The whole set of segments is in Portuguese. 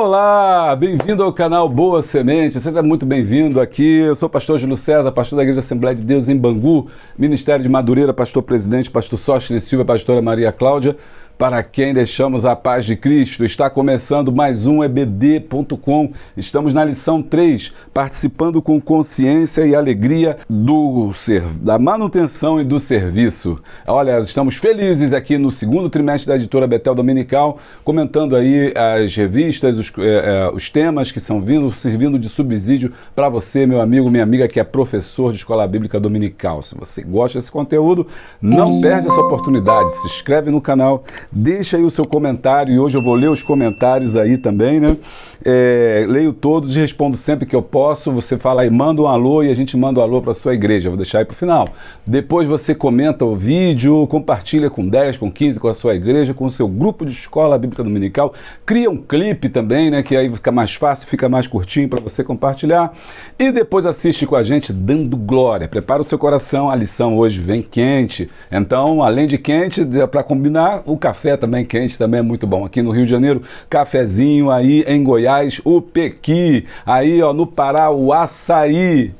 Olá, bem-vindo ao canal Boa Semente, seja muito bem-vindo aqui. Eu sou o pastor Júlio César, pastor da Igreja Assembleia de Deus em Bangu, Ministério de Madureira, pastor presidente, pastor Sóstenes Silva, pastora Maria Cláudia. Para quem deixamos a paz de Cristo, está começando mais um EBD.com. Estamos na lição 3, participando com consciência e alegria da manutenção e do serviço. Olha, estamos felizes aqui no segundo trimestre da editora Betel Dominical, comentando aí as revistas, os temas que são vindo, servindo de subsídio para você, meu amigo, minha amiga, que é professor de escola bíblica dominical. Se você gosta desse conteúdo, não perde essa oportunidade. Se inscreve no canal. Deixa aí o seu comentário, e hoje eu vou ler os comentários aí também, né? Leio todos e respondo sempre que eu posso. Você fala aí, manda um alô e a gente manda um alô para a sua igreja. Vou deixar aí para o final. Depois você comenta o vídeo, compartilha com 10, com 15, com a sua igreja, com o seu grupo de escola bíblica dominical. Cria um clipe também, né? Que aí fica mais fácil, fica mais curtinho para você compartilhar. E depois assiste com a gente dando glória. Prepara o seu coração, a lição hoje vem quente. Então, além de quente, para combinar, o café também quente, também é muito bom. Aqui no Rio de Janeiro, cafezinho, aí em Goiás, o pequi, aí ó, no Pará, o açaí.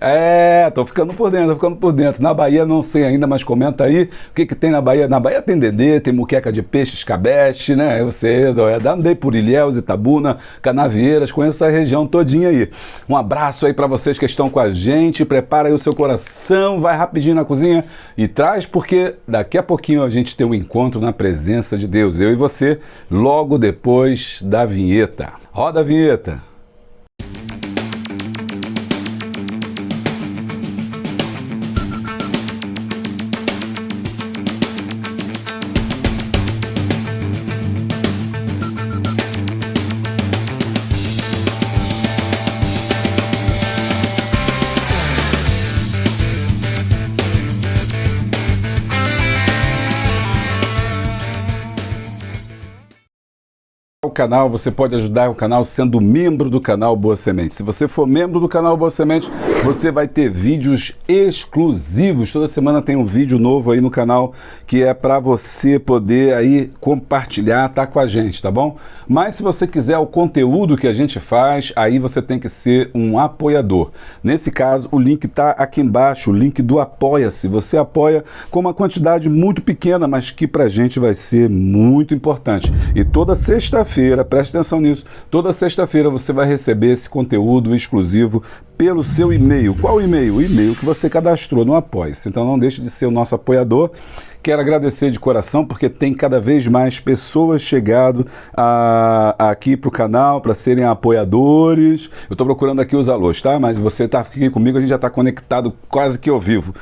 Tô ficando por dentro. Na Bahia não sei ainda, mas comenta aí o que tem na Bahia. Na Bahia tem dendê, tem muqueca de peixe, escabeche, né? Eu sei, andei por Ilhéus, Itabuna, Canavieiras, conheço essa região todinha aí. Um abraço aí para vocês que estão com a gente, prepara aí o seu coração, vai rapidinho na cozinha e traz, porque daqui a pouquinho a gente tem um encontro na presença de Deus, eu e você, logo depois da vinheta. Roda a vinheta. O canal, você pode ajudar o canal sendo membro do canal Boa Semente. Se você for membro do canal Boa Semente, você vai ter vídeos exclusivos. Toda semana tem um vídeo novo aí no canal que é para você poder aí compartilhar, tá com a gente, tá bom? Mas se você quiser o conteúdo que a gente faz, aí você tem que ser um apoiador. Nesse caso, o link tá aqui embaixo, o link do Apoia-se. Você apoia com uma quantidade muito pequena, mas que pra gente vai ser muito importante. E toda sexta-feira, preste atenção nisso, toda sexta-feira você vai receber esse conteúdo exclusivo pelo seu e-mail. Qual e-mail? O e-mail que você cadastrou no Apoia-se. Então não deixe de ser o nosso apoiador. Quero agradecer de coração porque tem cada vez mais pessoas chegando aqui para o canal para serem apoiadores. Eu estou procurando aqui os alôs, tá? Mas você está aqui comigo, a gente já está conectado quase que ao vivo.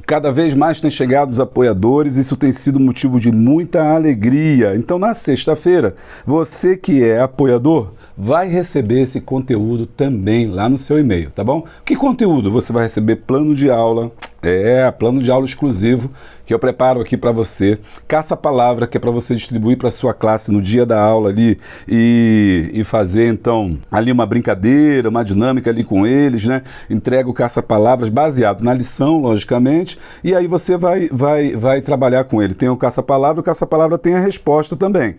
Cada vez mais tem chegado os apoiadores, isso tem sido motivo de muita alegria. Então, na sexta-feira, você que é apoiador, vai receber esse conteúdo também lá no seu e-mail, tá bom? Que conteúdo? Você vai receber plano de aula, plano de aula exclusivo que eu preparo aqui para você, caça-palavra, que é para você distribuir para sua classe no dia da aula ali e fazer então ali uma brincadeira, uma dinâmica ali com eles, né? Entrega o caça-palavras baseado na lição, logicamente, e aí você vai trabalhar com ele. Tem o caça-palavra tem a resposta também.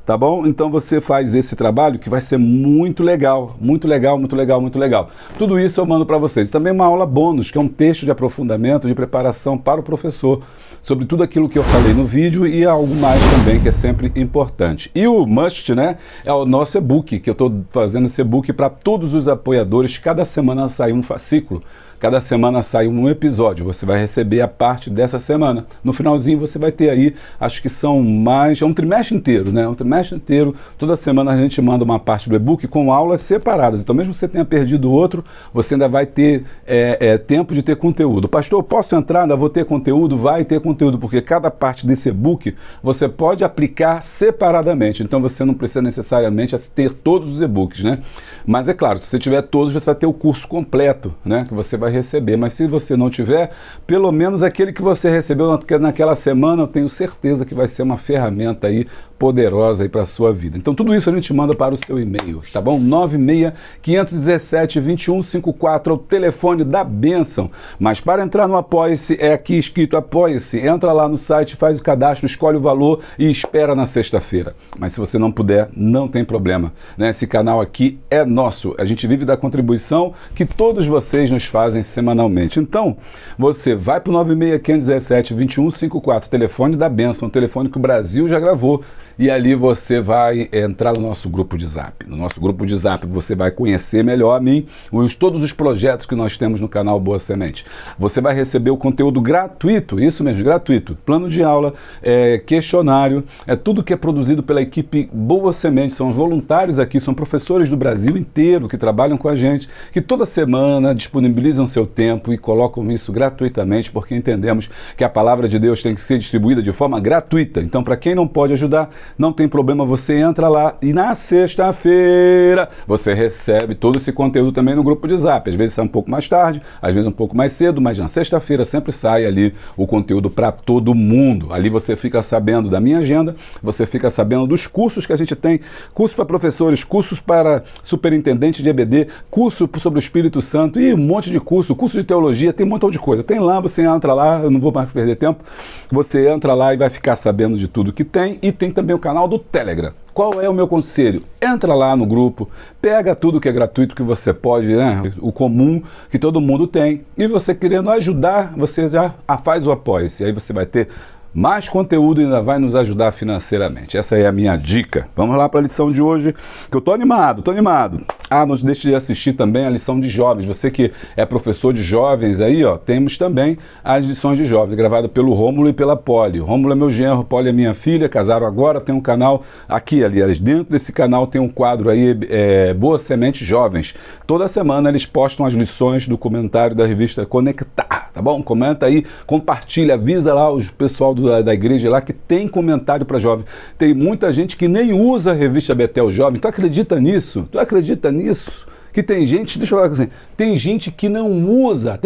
Tá bom? Então você faz esse trabalho que vai ser muito legal, muito legal, muito legal, muito legal. Tudo isso eu mando para vocês. Também uma aula bônus, que é um texto de aprofundamento, de preparação para o professor, sobre tudo aquilo que eu falei no vídeo e algo mais também, que é sempre importante. E o must, né, é o nosso e-book, que eu estou fazendo esse e-book para todos os apoiadores. Cada semana sai um fascículo. Cada semana sai um episódio, você vai receber a parte dessa semana. No finalzinho você vai ter aí, acho que são é um trimestre inteiro, né? Um trimestre inteiro, toda semana a gente manda uma parte do e-book com aulas separadas. Então mesmo que você tenha perdido outro, você ainda vai ter tempo de ter conteúdo. Pastor, posso entrar? Ainda vou ter conteúdo? Vai ter conteúdo, porque cada parte desse e-book você pode aplicar separadamente. Então você não precisa necessariamente ter todos os e-books, né? Mas é claro, se você tiver todos, você vai ter o curso completo, né? Que você vai receber, mas se você não tiver, pelo menos aquele que você recebeu naquela semana, eu tenho certeza que vai ser uma ferramenta aí poderosa aí para a sua vida. Então tudo isso a gente manda para o seu e-mail, tá bom? 96-517-2154 é o telefone da bênção. Mas para entrar no Apoia-se, é aqui escrito Apoia-se. Entra lá no site, faz o cadastro, escolhe o valor e espera na sexta-feira. Mas se você não puder, não tem problema, né? Esse canal aqui é nosso. A gente vive da contribuição que todos vocês nos fazem semanalmente. Então, você vai para o 96-517-2154, telefone da bênção, um telefone que o Brasil já gravou. E ali você vai entrar no nosso grupo de Zap. No nosso grupo de Zap você vai conhecer melhor a mim, todos os projetos que nós temos no canal Boa Semente. Você vai receber o conteúdo gratuito, isso mesmo, gratuito. Plano de aula, questionário, tudo que é produzido pela equipe Boa Semente. São os voluntários aqui, são professores do Brasil inteiro que trabalham com a gente, que toda semana disponibilizam seu tempo e colocam isso gratuitamente, porque entendemos que a palavra de Deus tem que ser distribuída de forma gratuita. Então, para quem não pode ajudar, não tem problema, você entra lá e na sexta-feira você recebe todo esse conteúdo também no grupo de Zap. Às vezes sai um pouco mais tarde, às vezes um pouco mais cedo, mas na sexta-feira sempre sai ali o conteúdo para todo mundo. Ali você fica sabendo da minha agenda, você fica sabendo dos cursos que a gente tem, cursos para professores, cursos para superintendente de EBD, curso sobre o Espírito Santo e um monte de curso de teologia, tem um montão de coisa. Tem lá, você entra lá, eu não vou mais perder tempo, você entra lá e vai ficar sabendo de tudo que tem. E tem também o canal do Telegram. Qual é o meu conselho? Entra lá no grupo, pega tudo que é gratuito que você pode, né? O comum que todo mundo tem. E você querendo ajudar, você já faz o apoio-se. Aí você vai ter mais conteúdo e ainda vai nos ajudar financeiramente. Essa é a minha dica. Vamos lá para a lição de hoje, que eu tô animado. Não deixe de assistir também a lição de jovens. Você que é professor de jovens aí, ó, temos também as lições de jovens, gravada pelo Rômulo e pela Poli. Rômulo é meu genro, Poli é minha filha, casaram agora, tem um canal aqui, aliás, dentro desse canal tem um quadro aí, Boa Semente Jovens. Toda semana eles postam as lições do comentário da revista Conectar, tá bom? Comenta aí, compartilha, avisa lá o pessoal da igreja lá que tem comentário para jovem. Tem muita gente que nem usa a revista Betel Jovem. Tu acredita nisso? Que tem gente, deixa eu falar assim, tem gente que não usa.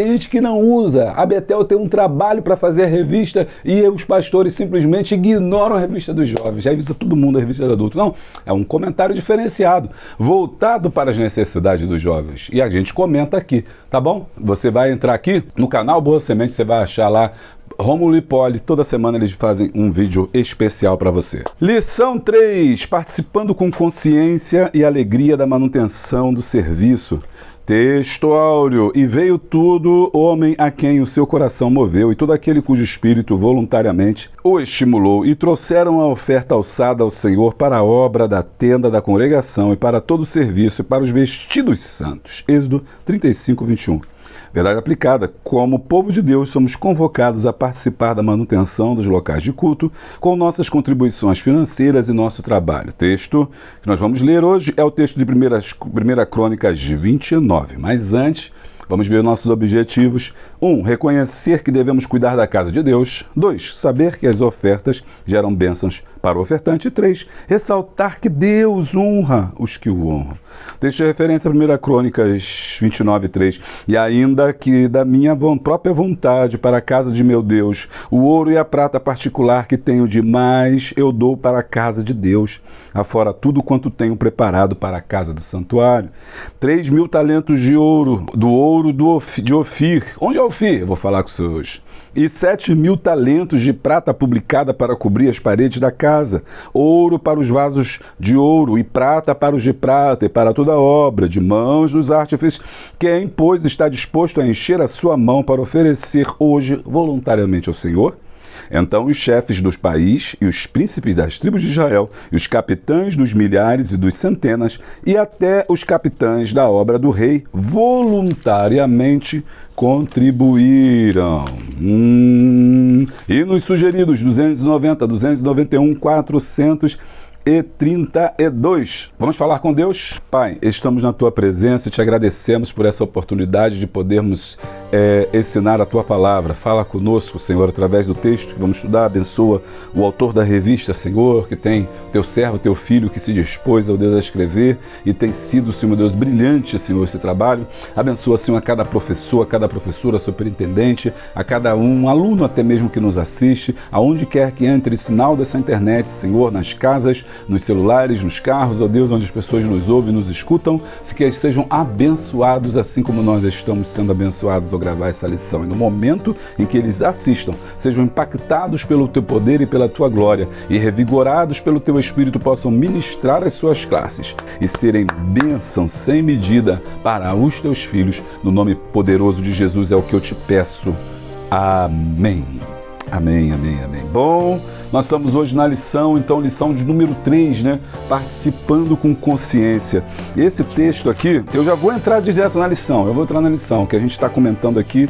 A Betel tem um trabalho para fazer a revista e os pastores simplesmente ignoram a revista dos jovens. Já avisa todo mundo a revista do adulto. Não, é um comentário diferenciado, voltado para as necessidades dos jovens. E a gente comenta aqui, tá bom? Você vai entrar aqui no canal Boa Semente, você vai achar lá Rômulo e Poli, toda semana eles fazem um vídeo especial para você. Lição 3, participando com consciência e alegria da manutenção do serviço. Texto áureo, e veio tudo homem a quem o seu coração moveu, e todo aquele cujo espírito voluntariamente o estimulou, e trouxeram a oferta alçada ao Senhor para a obra da tenda da congregação, e para todo o serviço, e para os vestidos santos. Êxodo 35, 21. Verdade aplicada, como povo de Deus, somos convocados a participar da manutenção dos locais de culto com nossas contribuições financeiras e nosso trabalho. O texto que nós vamos ler hoje é o texto de 1 Crônicas 29. Mas antes, vamos ver nossos objetivos. 1. Reconhecer que devemos cuidar da casa de Deus. 2. Saber que as ofertas geram bênçãos para o ofertante. 3. Ressaltar que Deus honra os que o honram. Texto de referência 1 Crônicas 29, 3. E ainda que da minha própria vontade para a casa de meu Deus, o ouro e a prata particular que tenho demais, eu dou para a casa de Deus, afora tudo quanto tenho preparado para a casa do santuário. 3.000 talentos de ouro, de Ofir. Onde é Ofir? Eu vou falar com você hoje. E 7.000 talentos de prata publicada para cobrir as paredes da casa. Ouro para os vasos de ouro e prata para os de prata e para toda a obra de mãos dos artífices. Quem, pois, está disposto a encher a sua mão para oferecer hoje voluntariamente ao Senhor? Então os chefes dos países e os príncipes das tribos de Israel e os capitães dos milhares e dos centenas e até os capitães da obra do rei voluntariamente contribuíram. E nos sugeridos 290, 291, 432. Vamos falar com Deus? Pai, estamos na Tua presença e te agradecemos por essa oportunidade de podermos ensinar a Tua palavra. Fala conosco, Senhor, através do texto que vamos estudar. Abençoa o autor da revista, Senhor, que tem Teu servo, Teu filho, que se dispôs, ó Deus, a escrever e tem sido, Senhor Deus, brilhante, Senhor, esse trabalho. Abençoa, Senhor, a cada professor, a cada professora, superintendente, a cada um aluno até mesmo que nos assiste, aonde quer que entre sinal dessa internet, Senhor, nas casas, nos celulares, nos carros, ó Deus, onde as pessoas nos ouvem, nos escutam, se que eles sejam abençoados assim como nós estamos sendo abençoados ao gravar essa lição. E no momento em que eles assistam, sejam impactados pelo Teu poder e pela Tua glória e revigorados pelo Teu Espírito, possam ministrar as suas classes e serem bênção sem medida para os Teus filhos. No nome poderoso de Jesus é o que eu te peço. Amém. Amém, amém, amém. Bom, nós estamos hoje na lição, então, lição de número 3, né? Participando com consciência. Esse texto aqui, eu já vou entrar direto na lição, o que a gente está comentando aqui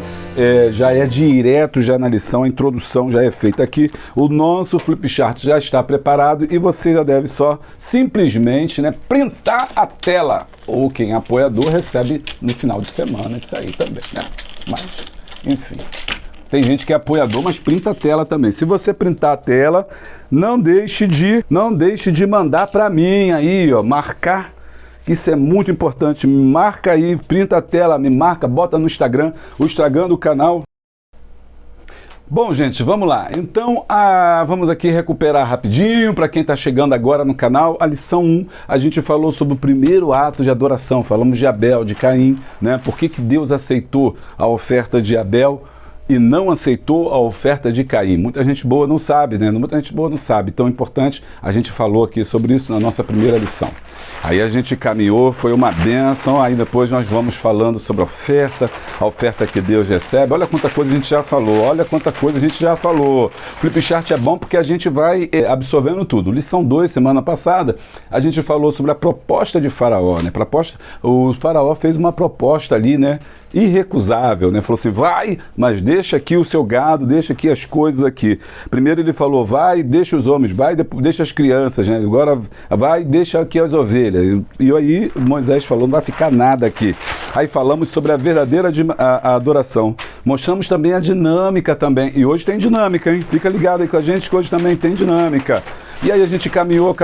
já é direto já na lição, a introdução já é feita aqui, o nosso flipchart já está preparado e você já deve só simplesmente, né, printar a tela, ou quem é apoiador recebe no final de semana isso aí também, né? Mas, enfim... Tem gente que é apoiador, mas printa a tela também. Se você printar a tela, não deixe de mandar para mim aí, ó, marcar. Isso é muito importante. Me marca aí, printa a tela, me marca, bota no Instagram, o Instagram do canal. Bom, gente, vamos lá. Então, vamos aqui recuperar rapidinho para quem está chegando agora no canal. A lição 1, a gente falou sobre o primeiro ato de adoração. Falamos de Abel, de Caim, né? Por que Deus aceitou a oferta de Abel e não aceitou a oferta de Caim? Muita gente boa não sabe, né? Muita gente boa não sabe. Então é importante, a gente falou aqui sobre isso na nossa primeira lição. Aí a gente caminhou, foi uma bênção, aí depois nós vamos falando sobre a oferta que Deus recebe. Olha quanta coisa a gente já falou, Flipchart é bom porque a gente vai absorvendo tudo. Lição 2, semana passada, a gente falou sobre a proposta de Faraó, né? O Faraó fez uma proposta ali, né? Irrecusável, né? Falou assim, vai, mas deixa aqui o seu gado, deixa aqui as coisas aqui. Primeiro ele falou, vai, deixa os homens, vai, deixa as crianças, né? Agora vai, deixa aqui as ovelhas. E aí Moisés falou, não vai ficar nada aqui. Aí falamos sobre a verdadeira a adoração. Mostramos também a dinâmica também. E hoje tem dinâmica, hein? Fica ligado aí com a gente que hoje também tem dinâmica. E aí a gente caminhou.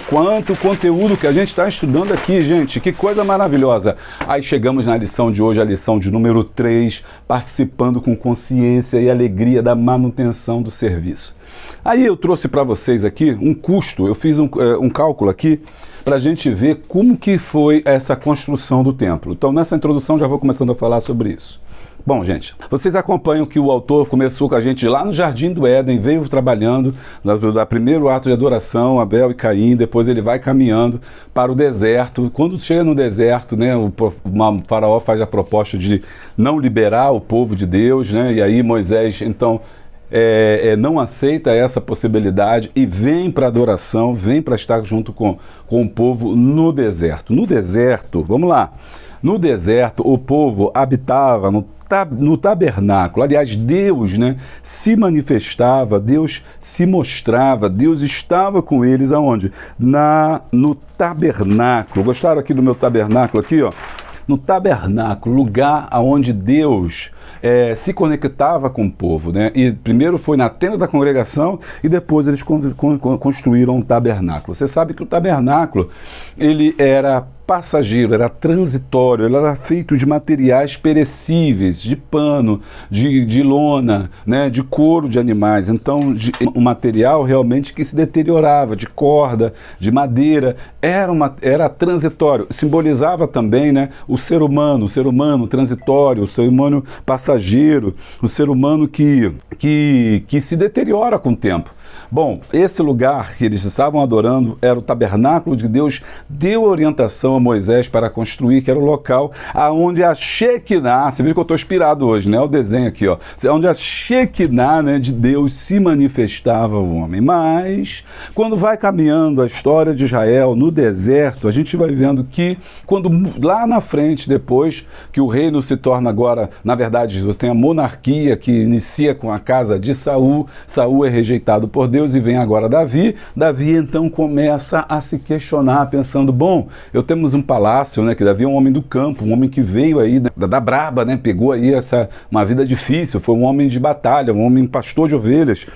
Quanto conteúdo que a gente está estudando aqui, gente. Que coisa maravilhosa. Aí chegamos na lição de hoje, a lição de número 3, participando com consciência e alegria da manutenção do serviço. Aí eu trouxe para vocês aqui um custo, eu fiz um cálculo aqui para a gente ver como que foi essa construção do templo. Então nessa introdução já vou começando a falar sobre isso. Bom, gente, vocês acompanham que o autor começou com a gente lá no Jardim do Éden, veio trabalhando no primeiro ato de adoração, Abel e Caim, depois ele vai caminhando para o deserto. Quando chega no deserto, né, o Faraó faz a proposta de não liberar o povo de Deus, né, e aí Moisés, então, não aceita essa possibilidade e vem para a adoração, vem para estar junto com o povo no deserto. No deserto, vamos lá, no deserto o povo habitava no tabernáculo. Aliás, Deus, né, se manifestava, Deus se mostrava, Deus estava com eles aonde? No tabernáculo. Gostaram aqui do meu tabernáculo aqui, ó? No tabernáculo, lugar aonde Deus se conectava com o povo, né? E primeiro foi na tenda da congregação e depois eles construíram um tabernáculo. Você sabe que o tabernáculo, ele era passageiro, era transitório, ele era feito de materiais perecíveis, de pano, de lona, né, de couro de animais, então um material realmente que se deteriorava, de corda, de madeira, era transitório, simbolizava também, né, o ser humano transitório, o ser humano passageiro, o ser humano que se deteriora com o tempo. Bom, esse lugar que eles estavam adorando era o tabernáculo de Deus, deu orientação a Moisés para construir, que era o local aonde a Shekinah, você viu que eu estou inspirado hoje, né? O desenho aqui, ó, onde a Shekinah, né, de Deus se manifestava ao homem. Mas, quando vai caminhando a história de Israel no deserto, a gente vai vendo que, quando lá na frente, depois que o reino se torna agora, na verdade, você tem a monarquia que inicia com a casa de Saul, Saul é rejeitado por Deus, Deus e vem agora Davi. Davi então começa a se questionar, pensando, bom, eu temos um palácio, né, que Davi é um homem do campo, um homem que veio aí da braba, né, pegou aí uma vida difícil, foi um homem de batalha, um homem pastor de ovelhas,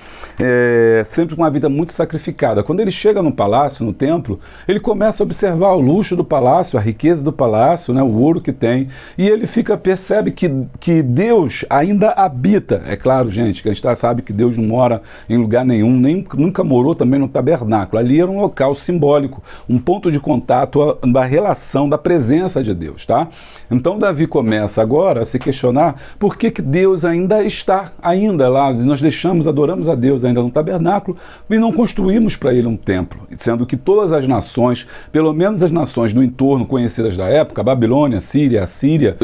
sempre com uma vida muito sacrificada. Quando ele chega no palácio, no templo, ele começa a observar o luxo do palácio, a riqueza do palácio, né, o ouro que tem, e ele percebe que Deus ainda habita. É claro, gente, que a gente sabe que Deus não mora em lugar nenhum, nunca morou também no tabernáculo. Ali era um local simbólico, um ponto de contato da relação, da presença de Deus, tá? Então Davi começa agora a se questionar por que Deus ainda está lá. Nós adoramos a Deus ainda no tabernáculo e não construímos para ele um templo, sendo que todas as nações, pelo menos as nações do entorno conhecidas da época, a Babilônia, a Síria,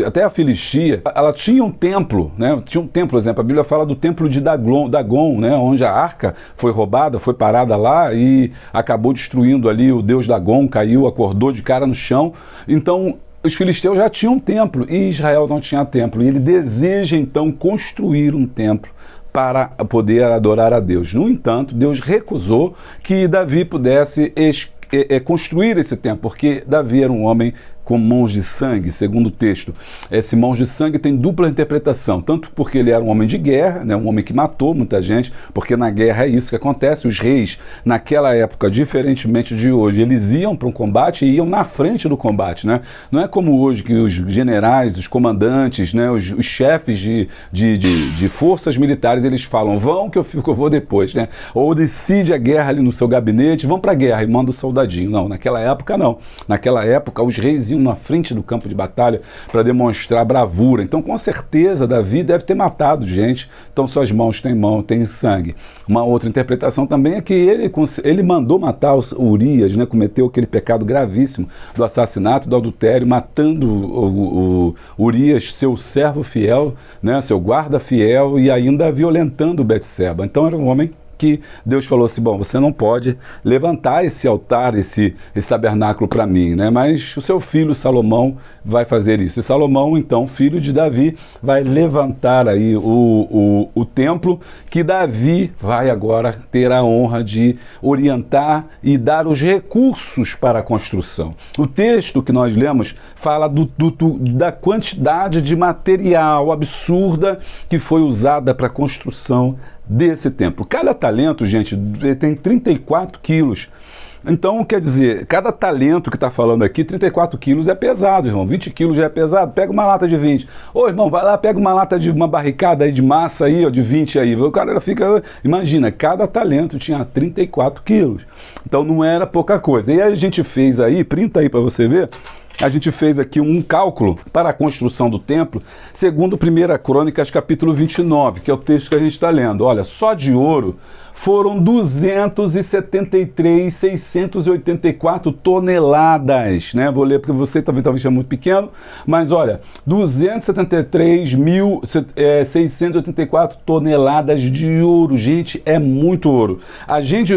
até a Filistia, ela tinha um templo, né? Tinha um templo, por exemplo, a Bíblia fala do templo de Dagon, né? Onde a arca foi roubada, foi parada lá e acabou destruindo ali o deus Dagon, caiu, acordou de cara no chão. Então, os filisteus já tinham um templo e Israel não tinha templo. E ele deseja então construir um templo para poder adorar a Deus. No entanto, Deus recusou que Davi pudesse construir esse templo, porque Davi era um homem com mãos de sangue, segundo o texto. Esse mãos de sangue tem dupla interpretação, tanto porque ele era um homem de guerra, né, um homem que matou muita gente, porque na guerra é isso que acontece. Os reis, naquela época, diferentemente de hoje, eles iam para um combate e iam na frente do combate, né? Não é como hoje que os generais, os comandantes, né, os chefes de forças militares, eles falam, vão que eu vou depois, né? Ou decide a guerra ali no seu gabinete, vão para a guerra e manda o soldadinho. Não, naquela época não. Naquela época os reis iam na frente do campo de batalha para demonstrar bravura. Então, com certeza, Davi deve ter matado gente. Então, suas mãos têm sangue. Uma outra interpretação também é que ele mandou matar Urias, né? Cometeu aquele pecado gravíssimo do assassinato, do adultério, matando o Urias, seu servo fiel, né? Seu guarda fiel, e ainda violentando Betseba. Então, era um homem que Deus falou assim, bom, você não pode levantar esse altar, esse tabernáculo para mim, né? Mas o seu filho Salomão vai fazer isso. E Salomão, então, filho de Davi, vai levantar aí o templo, que Davi vai agora ter a honra de orientar e dar os recursos para a construção. O texto que nós lemos fala da quantidade de material absurda que foi usada para a construção desse templo. Cada talento, gente, tem 34 quilos. Então, quer dizer, cada talento que está falando aqui, 34 quilos é pesado, irmão. 20 quilos já é pesado. Pega uma lata de 20. Ô, irmão, vai lá, pega uma lata de uma barricada aí de massa aí, ó, de 20 aí. O cara fica... Imagina, cada talento tinha 34 quilos. Então, não era pouca coisa. E aí a gente fez aí, printa aí para você ver, a gente fez aqui um cálculo para a construção do templo, segundo 1 Crônicas, capítulo 29, que é o texto que a gente está lendo. Olha, só de ouro foram 273.684 toneladas, né? Vou ler porque você talvez é muito pequeno, mas olha, 273.684 toneladas de ouro. Gente, é muito ouro.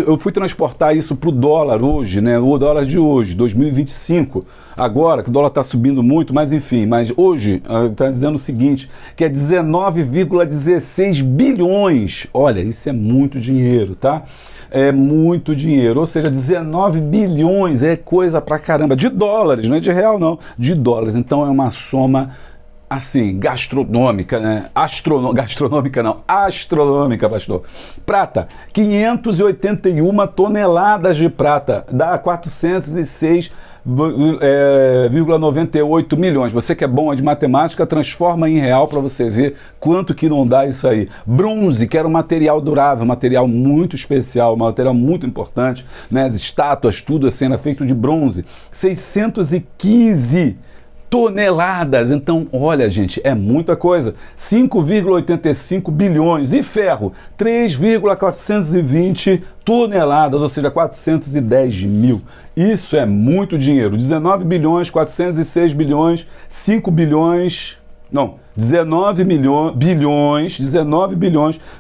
Eu fui transportar isso para o dólar hoje, né? O dólar de hoje, 2025. Agora, que o dólar está subindo muito, mas enfim, mas hoje está dizendo o seguinte, que é 19,16 bilhões. Olha, isso é muito dinheiro, tá? É muito dinheiro, ou seja, 19 bilhões é coisa pra caramba, de dólares, não é de real não, de dólares. Então é uma soma assim, gastronômica, né? Gastronômica não, astronômica, pastor. Prata, 581 toneladas de prata, dá 406,98 milhões. Você que é bom de matemática, transforma em real para você ver quanto que não dá isso aí. Bronze, que era um material durável, um material muito especial, um material muito importante, né? As estátuas, tudo assim, era feito de bronze. 615 toneladas. Então, olha, gente, é muita coisa. 5,85 bilhões. E ferro, 3,420 toneladas, ou seja, 410 mil. Isso é muito dinheiro. 19 bilhões, 406 bilhões, 5 bilhões... Não, 19 bilhões,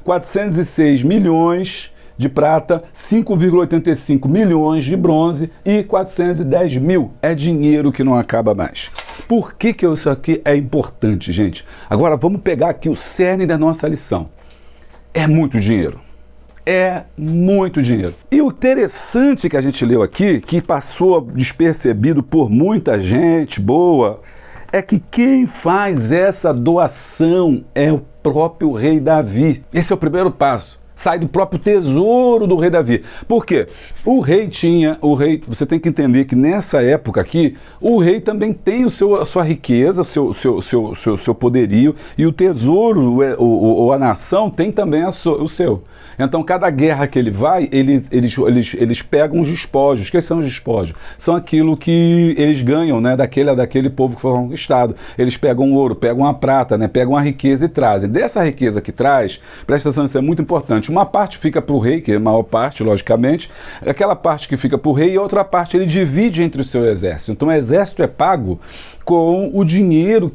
406 milhões de prata, 5,85 milhões de bronze e 410 mil. É dinheiro que não acaba mais. Por que isso aqui é importante, gente? Agora vamos pegar aqui o cerne da nossa lição. É muito dinheiro. É muito dinheiro. E o interessante que a gente leu aqui, que passou despercebido por muita gente boa, é que quem faz essa doação é o próprio rei Davi. Esse é o primeiro passo. Sai do próprio tesouro do rei Davi. Por quê? Você tem que entender que nessa época aqui, o rei também tem a sua riqueza, o seu poderio, e o tesouro, ou a nação, tem também o seu. Então, cada guerra que ele vai, eles pegam os despojos. O que são os despojos? São aquilo que eles ganham, né, daquele povo que foi conquistado. Eles pegam o ouro, pegam a prata, né, pegam a riqueza e trazem. Dessa riqueza que traz, presta atenção, isso é muito importante. Uma parte fica para o rei, que é a maior parte, logicamente. Aquela parte que fica para o rei e a outra parte ele divide entre o seu exército. Então, o exército é pago com o dinheiro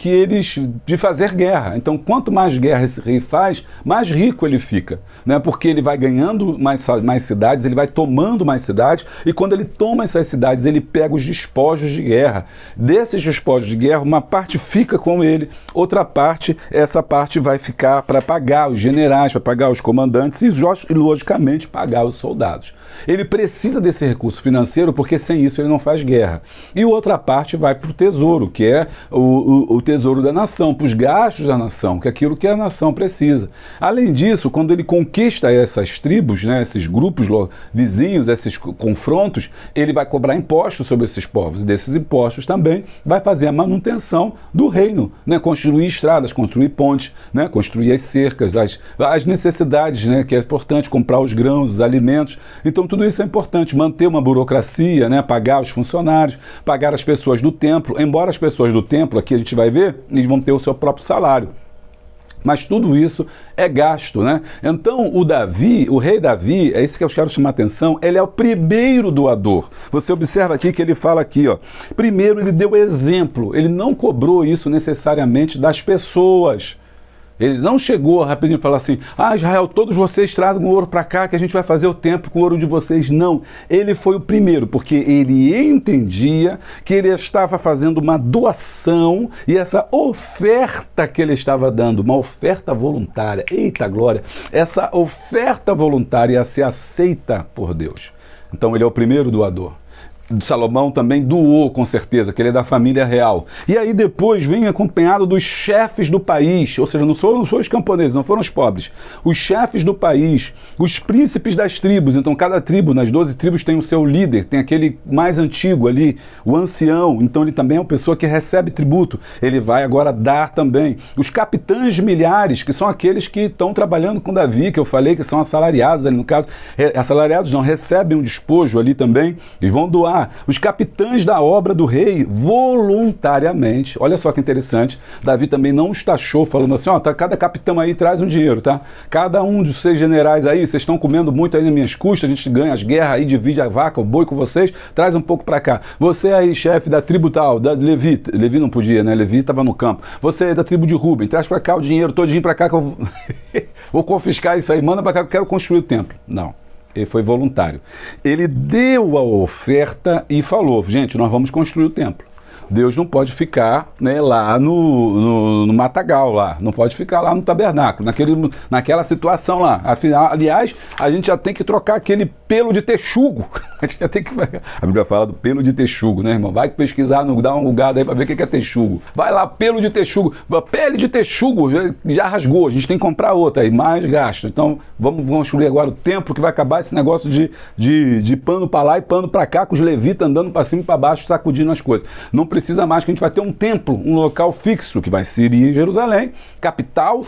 de fazer guerra. Então, quanto mais guerra esse rei faz, mais rico ele fica, né? Porque ele vai ganhando mais cidades, ele vai tomando mais cidades, e quando ele toma essas cidades, ele pega os despojos de guerra. Desses despojos de guerra, uma parte fica com ele, outra parte, essa parte vai ficar para pagar os generais, para pagar os comandantes e, logicamente, pagar os soldados. Ele precisa desse recurso financeiro porque sem isso ele não faz guerra. E outra parte vai para o tesouro, que é o tesouro da nação, para os gastos da nação, que é aquilo que a nação precisa. Além disso, quando ele conquista essas tribos, né, esses grupos vizinhos, esses confrontos, ele vai cobrar impostos sobre esses povos. E desses impostos também vai fazer a manutenção do reino, né, construir estradas, construir pontes, né, construir as cercas, as necessidades, né, que é importante, comprar os grãos, os alimentos. Então tudo isso é importante, manter uma burocracia, né, pagar os funcionários, pagar as pessoas do templo, embora as pessoas do templo, aqui a gente vai ver, eles vão ter o seu próprio salário. Mas tudo isso é gasto, né? Então o rei Davi, é isso que eu quero chamar a atenção, ele é o primeiro doador. Você observa aqui que ele fala aqui, ó, primeiro ele deu exemplo, ele não cobrou isso necessariamente das pessoas. Ele não chegou rapidinho e falou assim, Israel, todos vocês trazem o ouro para cá que a gente vai fazer o templo com o ouro de vocês. Não, ele foi o primeiro, porque ele entendia que ele estava fazendo uma doação e essa oferta que ele estava dando, uma oferta voluntária, eita glória, essa oferta voluntária ia ser aceita por Deus. Então ele é o primeiro doador. Salomão também doou, com certeza, que ele é da família real. E aí depois vem acompanhado dos chefes do país, ou seja, não foram os camponeses, não foram os pobres. Os chefes do país, os príncipes das tribos. Então cada tribo, nas 12 tribos, tem o seu líder, tem aquele mais antigo ali, o ancião. Então ele também é uma pessoa que recebe tributo. Ele vai agora dar também. Os capitães de milhares, que são aqueles que estão trabalhando com Davi, que eu falei que são assalariados ali, no caso, assalariados não, recebem um despojo ali também, eles vão doar. Os capitães da obra do rei, voluntariamente, olha só que interessante, Davi também não os taxou, falando assim, ó, cada capitão aí traz um dinheiro, tá? Cada um dos seus generais aí, vocês estão comendo muito aí nas minhas custas, a gente ganha as guerras aí, divide a vaca, o boi com vocês, traz um pouco pra cá. Você aí, chefe da tribo tal, da Levi não podia, né? Levi estava no campo. Você é da tribo de Ruben, traz pra cá o dinheiro todinho pra cá que eu vou confiscar isso aí, manda pra cá que eu quero construir o templo. Não. Ele foi voluntário. Ele deu a oferta e falou, gente, nós vamos construir o templo. Deus não pode ficar, né, lá no matagal, lá. Não pode ficar lá no tabernáculo, naquela situação lá. Afinal, aliás, a gente já tem que trocar aquele pelo de texugo. A gente já tem que... A Bíblia fala do pelo de texugo, né, irmão? Vai pesquisar, dá uma bugada aí para ver o que é texugo. Vai lá, pelo de texugo. Pele de texugo já rasgou. A gente tem que comprar outra aí, mais gasto. Então, vamos construir agora o templo que vai acabar esse negócio de pano para lá e pano para cá, com os levitas andando para cima e para baixo, sacudindo as coisas. Não precisa mais, que a gente vai ter um templo, um local fixo, que vai ser em Jerusalém, capital,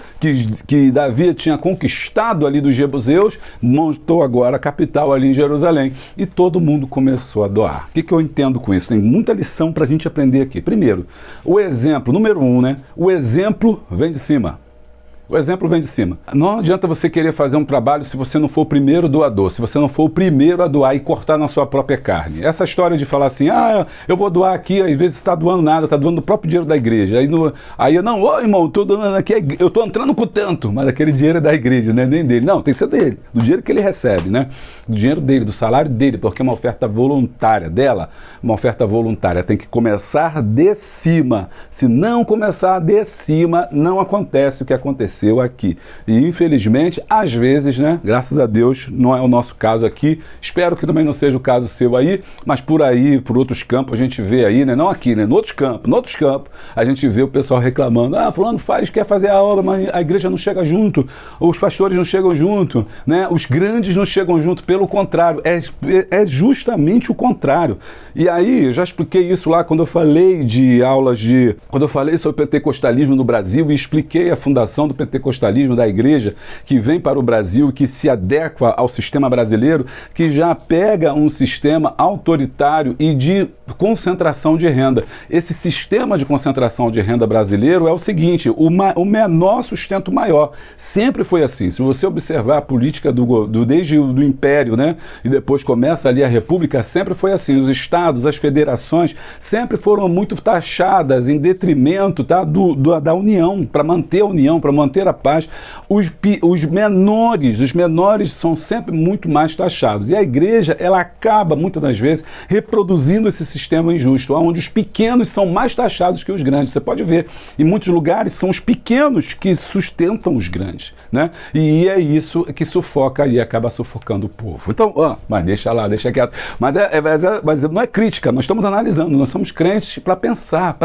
que Davi tinha conquistado ali dos jebuseus, montou agora a capital ali em Jerusalém. E todo mundo começou a doar. O que eu entendo com isso? Tem muita lição para a gente aprender aqui. Primeiro, o exemplo, número 1, né? O exemplo vem de cima. O exemplo vem de cima. Não adianta você querer fazer um trabalho se você não for o primeiro doador, se você não for o primeiro a doar e cortar na sua própria carne. Essa história de falar assim, eu vou doar aqui, às vezes você está doando nada, está doando o próprio dinheiro da igreja. Aí eu não, irmão, estou doando aqui, eu estou entrando com tanto, mas aquele dinheiro é da igreja, né? Nem dele. Não, tem que ser dele, do dinheiro que ele recebe, né? Do dinheiro dele, do salário dele, porque é uma oferta voluntária dela, uma oferta voluntária. Tem que começar de cima. Se não começar de cima, não acontece o que aconteceu aconteceu aqui. E infelizmente, às vezes, né, graças a Deus, não é o nosso caso aqui. Espero que também não seja o caso seu aí, mas por aí, por outros campos, a gente vê aí, né, não aqui, né, noutros campos, a gente vê o pessoal reclamando: ah, fulano quer fazer a obra, mas a igreja não chega junto, os pastores não chegam junto, né, os grandes não chegam junto. Pelo contrário, é justamente o contrário. E aí, eu já expliquei isso lá quando eu falei quando eu falei sobre pentecostalismo no Brasil e expliquei a fundação do pentecostalismo da igreja que vem para o Brasil, que se adequa ao sistema brasileiro, que já pega um sistema autoritário e de concentração de renda. Esse sistema de concentração de renda brasileiro é o seguinte: o menor sustento maior. Sempre foi assim. Se você observar a política desde o Império, né, e depois começa ali a República, sempre foi assim. Os estados, as federações sempre foram muito taxadas em detrimento, tá, da União, para manter a União, para manter a paz. Os menores são sempre muito mais taxados. E a igreja, ela acaba muitas das vezes reproduzindo esse sistema injusto, onde os pequenos são mais taxados que os grandes. Você pode ver, em muitos lugares são os pequenos que sustentam os grandes, né? E é isso que sufoca e acaba sufocando o povo. Então, mas deixa lá, deixa quieto. Mas não é crítica, nós estamos analisando, nós somos crentes para pensar,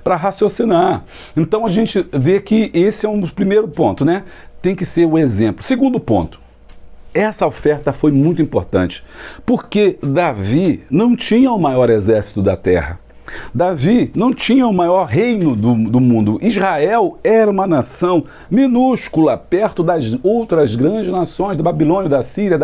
para raciocinar. Então a gente vê que esse é um primeiro ponto, né? Tem que ser o exemplo. Segundo ponto, essa oferta foi muito importante, porque Davi não tinha o maior exército da terra. Davi não tinha o maior reino do mundo. Israel era uma nação minúscula, perto das outras grandes nações, da Babilônia, da Síria,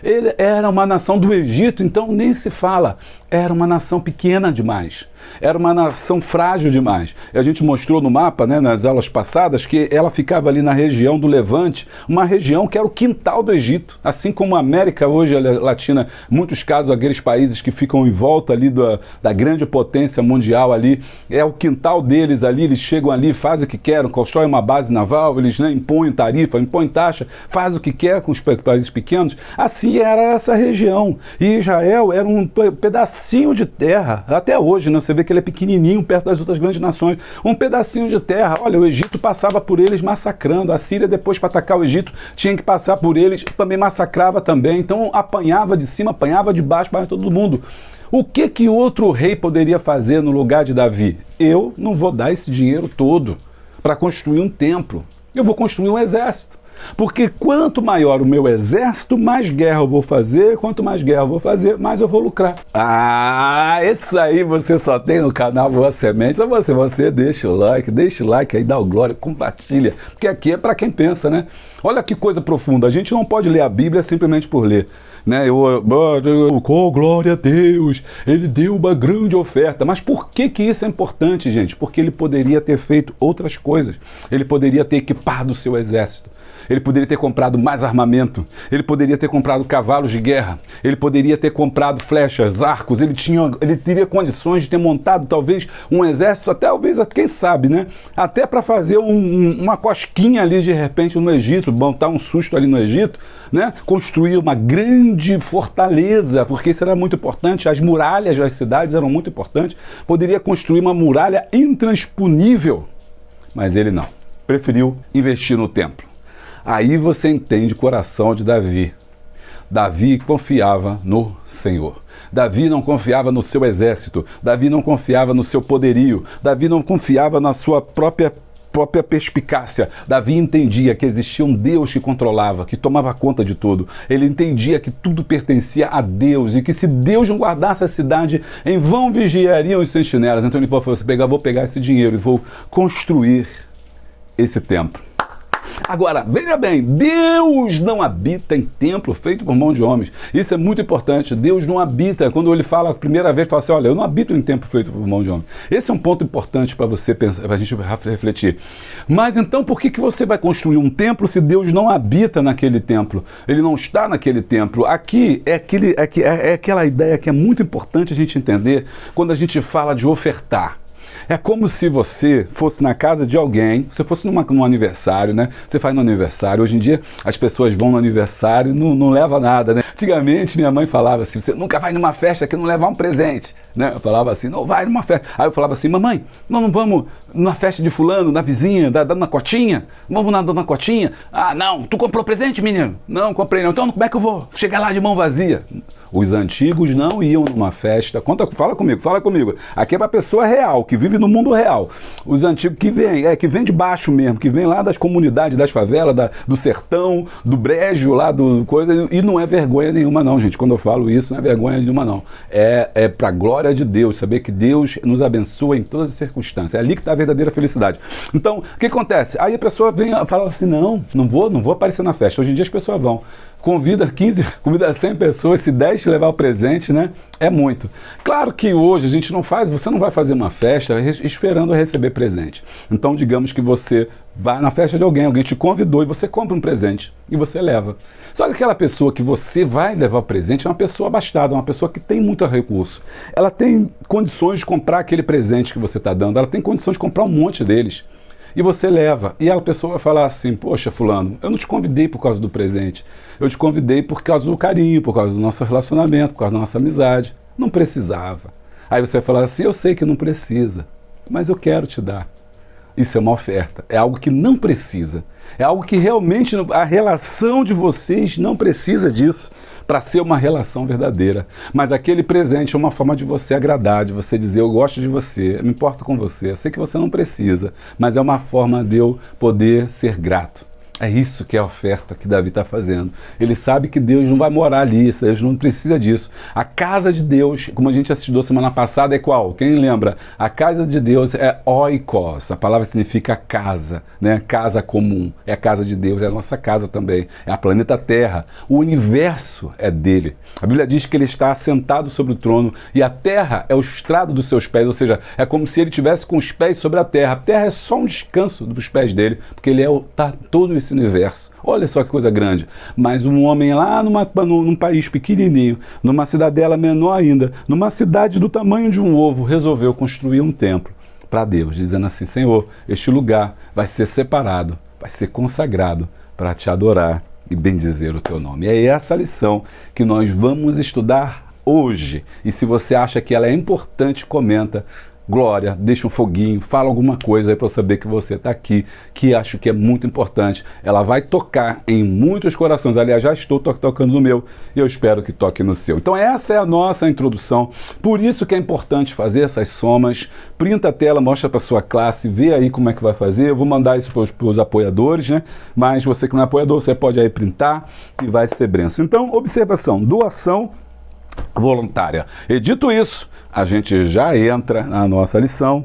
ele era uma nação do Egito, então nem se fala. Era uma nação pequena demais. Era uma nação frágil demais. E a gente mostrou no mapa, né, nas aulas passadas, que ela ficava ali na região do Levante, uma região que era o quintal do Egito. Assim como a América hoje, a Latina, muitos casos, aqueles países que ficam em volta ali da grande potência mundial ali, é o quintal deles ali, eles chegam ali, fazem o que querem, constroem uma base naval, eles, né, impõem tarifa, impõem taxa, fazem o que quer com os países pequenos. Assim era essa região. E Israel era um pedacinho de terra. Até hoje, né, você vê que ele é pequenininho perto das outras grandes nações. Um pedacinho de terra. Olha, o Egito passava por eles massacrando. A Síria, depois, para atacar o Egito, tinha que passar por eles, também massacrava também. Então, apanhava de cima, apanhava de baixo para todo mundo. O que outro rei poderia fazer no lugar de Davi? Eu não vou dar esse dinheiro todo para construir um templo. Eu vou construir um exército. Porque quanto maior o meu exército, mais guerra eu vou fazer. Quanto mais guerra eu vou fazer, mais eu vou lucrar. Esse aí você só tem no canal Boa Semente. Só você deixa o like aí, dá o glória, compartilha. Porque aqui é para quem pensa, né? Olha que coisa profunda. A gente não pode ler a Bíblia simplesmente por ler, né? Oh, glória a Deus, ele deu uma grande oferta. Mas por que isso é importante, gente? Porque ele poderia ter feito outras coisas. Ele poderia ter equipado o seu exército. Ele poderia ter comprado mais armamento, ele poderia ter comprado cavalos de guerra, ele poderia ter comprado flechas, arcos, ele teria condições de ter montado talvez um exército, até talvez, quem sabe, né? Até para fazer uma cosquinha ali de repente no Egito, montar um susto ali no Egito, né? Construir uma grande fortaleza, porque isso era muito importante, as muralhas das cidades eram muito importantes, poderia construir uma muralha intransponível, mas ele não, preferiu investir no templo. Aí você entende o coração de Davi. Davi confiava no Senhor. Davi não confiava no seu exército. Davi não confiava no seu poderio. Davi não confiava na sua própria perspicácia. Davi entendia que existia um Deus que controlava, que tomava conta de tudo. Ele entendia que tudo pertencia a Deus e que se Deus não guardasse a cidade, em vão vigiariam os sentinelas. Então ele falou: vou pegar esse dinheiro e vou construir esse templo. Agora, veja bem, Deus não habita em templo feito por mão de homens. Isso é muito importante. Deus não habita, quando ele fala a primeira vez, fala assim: olha, eu não habito em templo feito por mão de homens. Esse é um ponto importante para você pensar, para a gente refletir. Mas então, por que você vai construir um templo se Deus não habita naquele templo? Ele não está naquele templo. Aqui é aquela ideia que é muito importante a gente entender quando a gente fala de ofertar. É como se você fosse na casa de alguém, você fosse num aniversário, né? Você faz no aniversário. Hoje em dia as pessoas vão no aniversário e não leva nada, né? Antigamente minha mãe falava assim, você nunca vai numa festa que não levar um presente, né? Eu falava assim, não vai numa festa. Aí eu falava assim, mamãe, nós não vamos na festa de fulano, da vizinha, da dona Cotinha? Vamos na dona Cotinha? Ah, não, tu comprou presente, menino? Não, comprei não. Então como é que eu vou chegar lá de mão vazia? Os antigos não iam numa festa. Fala comigo. Aqui é para pessoa real, que vive no mundo real. Os antigos que vem de baixo mesmo, que vem lá das comunidades, das favelas, do sertão, do brejo, lá do coisa. E não é vergonha nenhuma não, gente. Quando eu falo isso, não é vergonha nenhuma não. É para a glória de Deus, saber que Deus nos abençoa em todas as circunstâncias. É ali que está a verdadeira felicidade. Então, o que acontece? Aí a pessoa vem e fala assim, não vou aparecer na festa. Hoje em dia as pessoas vão. Convida 100 pessoas, se 10 levar o presente, né? É muito. Claro que hoje você não vai fazer uma festa esperando receber presente. Então, digamos que você vai na festa de alguém te convidou e você compra um presente e você leva. Só que aquela pessoa que você vai levar o presente é uma pessoa abastada, uma pessoa que tem muito recurso. Ela tem condições de comprar aquele presente que você está dando, ela tem condições de comprar um monte deles. E você leva. E a pessoa vai falar assim, poxa, fulano, eu não te convidei por causa do presente. Eu te convidei por causa do carinho, por causa do nosso relacionamento, por causa da nossa amizade. Não precisava. Aí você vai falar assim, eu sei que não precisa, mas eu quero te dar. Isso é uma oferta. É algo que não precisa. É algo que realmente a relação de vocês não precisa disso para ser uma relação verdadeira. Mas aquele presente é uma forma de você agradar, de você dizer, eu gosto de você, eu me importo com você, eu sei que você não precisa, mas é uma forma de eu poder ser grato. É isso que é a oferta que Davi está fazendo. Ele sabe que Deus não vai morar ali, Deus não precisa disso. A casa de Deus, como a gente assistiu semana passada, é qual? Quem lembra? A casa de Deus é oikos. A palavra significa casa, né? Casa comum. É a casa de Deus, é a nossa casa também. É a planeta Terra. O universo é dele. A Bíblia diz que ele está assentado sobre o trono e a terra é o estrado dos seus pés, ou seja, é como se ele estivesse com os pés sobre a terra. A terra é só um descanso dos pés dele, porque ele está todo esse universo. Olha só que coisa grande. Mas um homem lá num país pequenininho, numa cidadela menor ainda, numa cidade do tamanho de um ovo, resolveu construir um templo para Deus, dizendo assim, Senhor, este lugar vai ser separado, vai ser consagrado para te adorar e bendizer o teu nome. É essa lição que nós vamos estudar hoje. E se você acha que ela é importante, comenta. Glória, deixa um foguinho, fala alguma coisa aí para eu saber que você está aqui, que acho que é muito importante. Ela vai tocar em muitos corações. Aliás, já estou tocando no meu e eu espero que toque no seu. Então essa é a nossa introdução. Por isso que é importante fazer essas somas. Printa a tela, mostra para sua classe, vê aí como é que vai fazer. Eu vou mandar isso para os apoiadores, né? Mas você que não é apoiador, você pode aí printar e vai ser benção. Então, observação, doação voluntária. E dito isso, a gente já entra na nossa lição.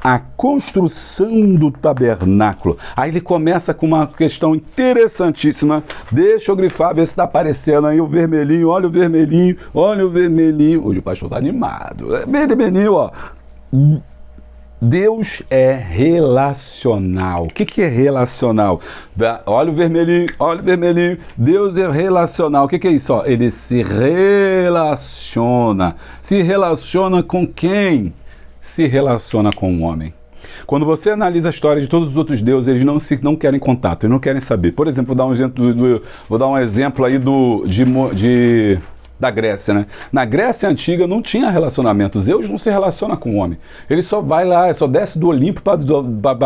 A construção do tabernáculo. Aí ele começa com uma questão interessantíssima. Deixa eu grifar, ver se está aparecendo aí o vermelhinho. Olha o vermelhinho, olha o vermelhinho. Hoje o pastor está animado. Vermelhinho, ó. Deus é relacional. O que é relacional? Olha o vermelhinho, olha o vermelhinho. Deus é relacional. O que é isso? Ele se relaciona. Se relaciona com quem? Se relaciona com o homem. Quando você analisa a história de todos os outros deuses, eles não querem contato, eles não querem saber. Por exemplo, vou dar um exemplo aí da Grécia, né? Na Grécia Antiga não tinha relacionamento. Zeus não se relaciona com o homem. Ele só vai lá, só desce do Olimpo para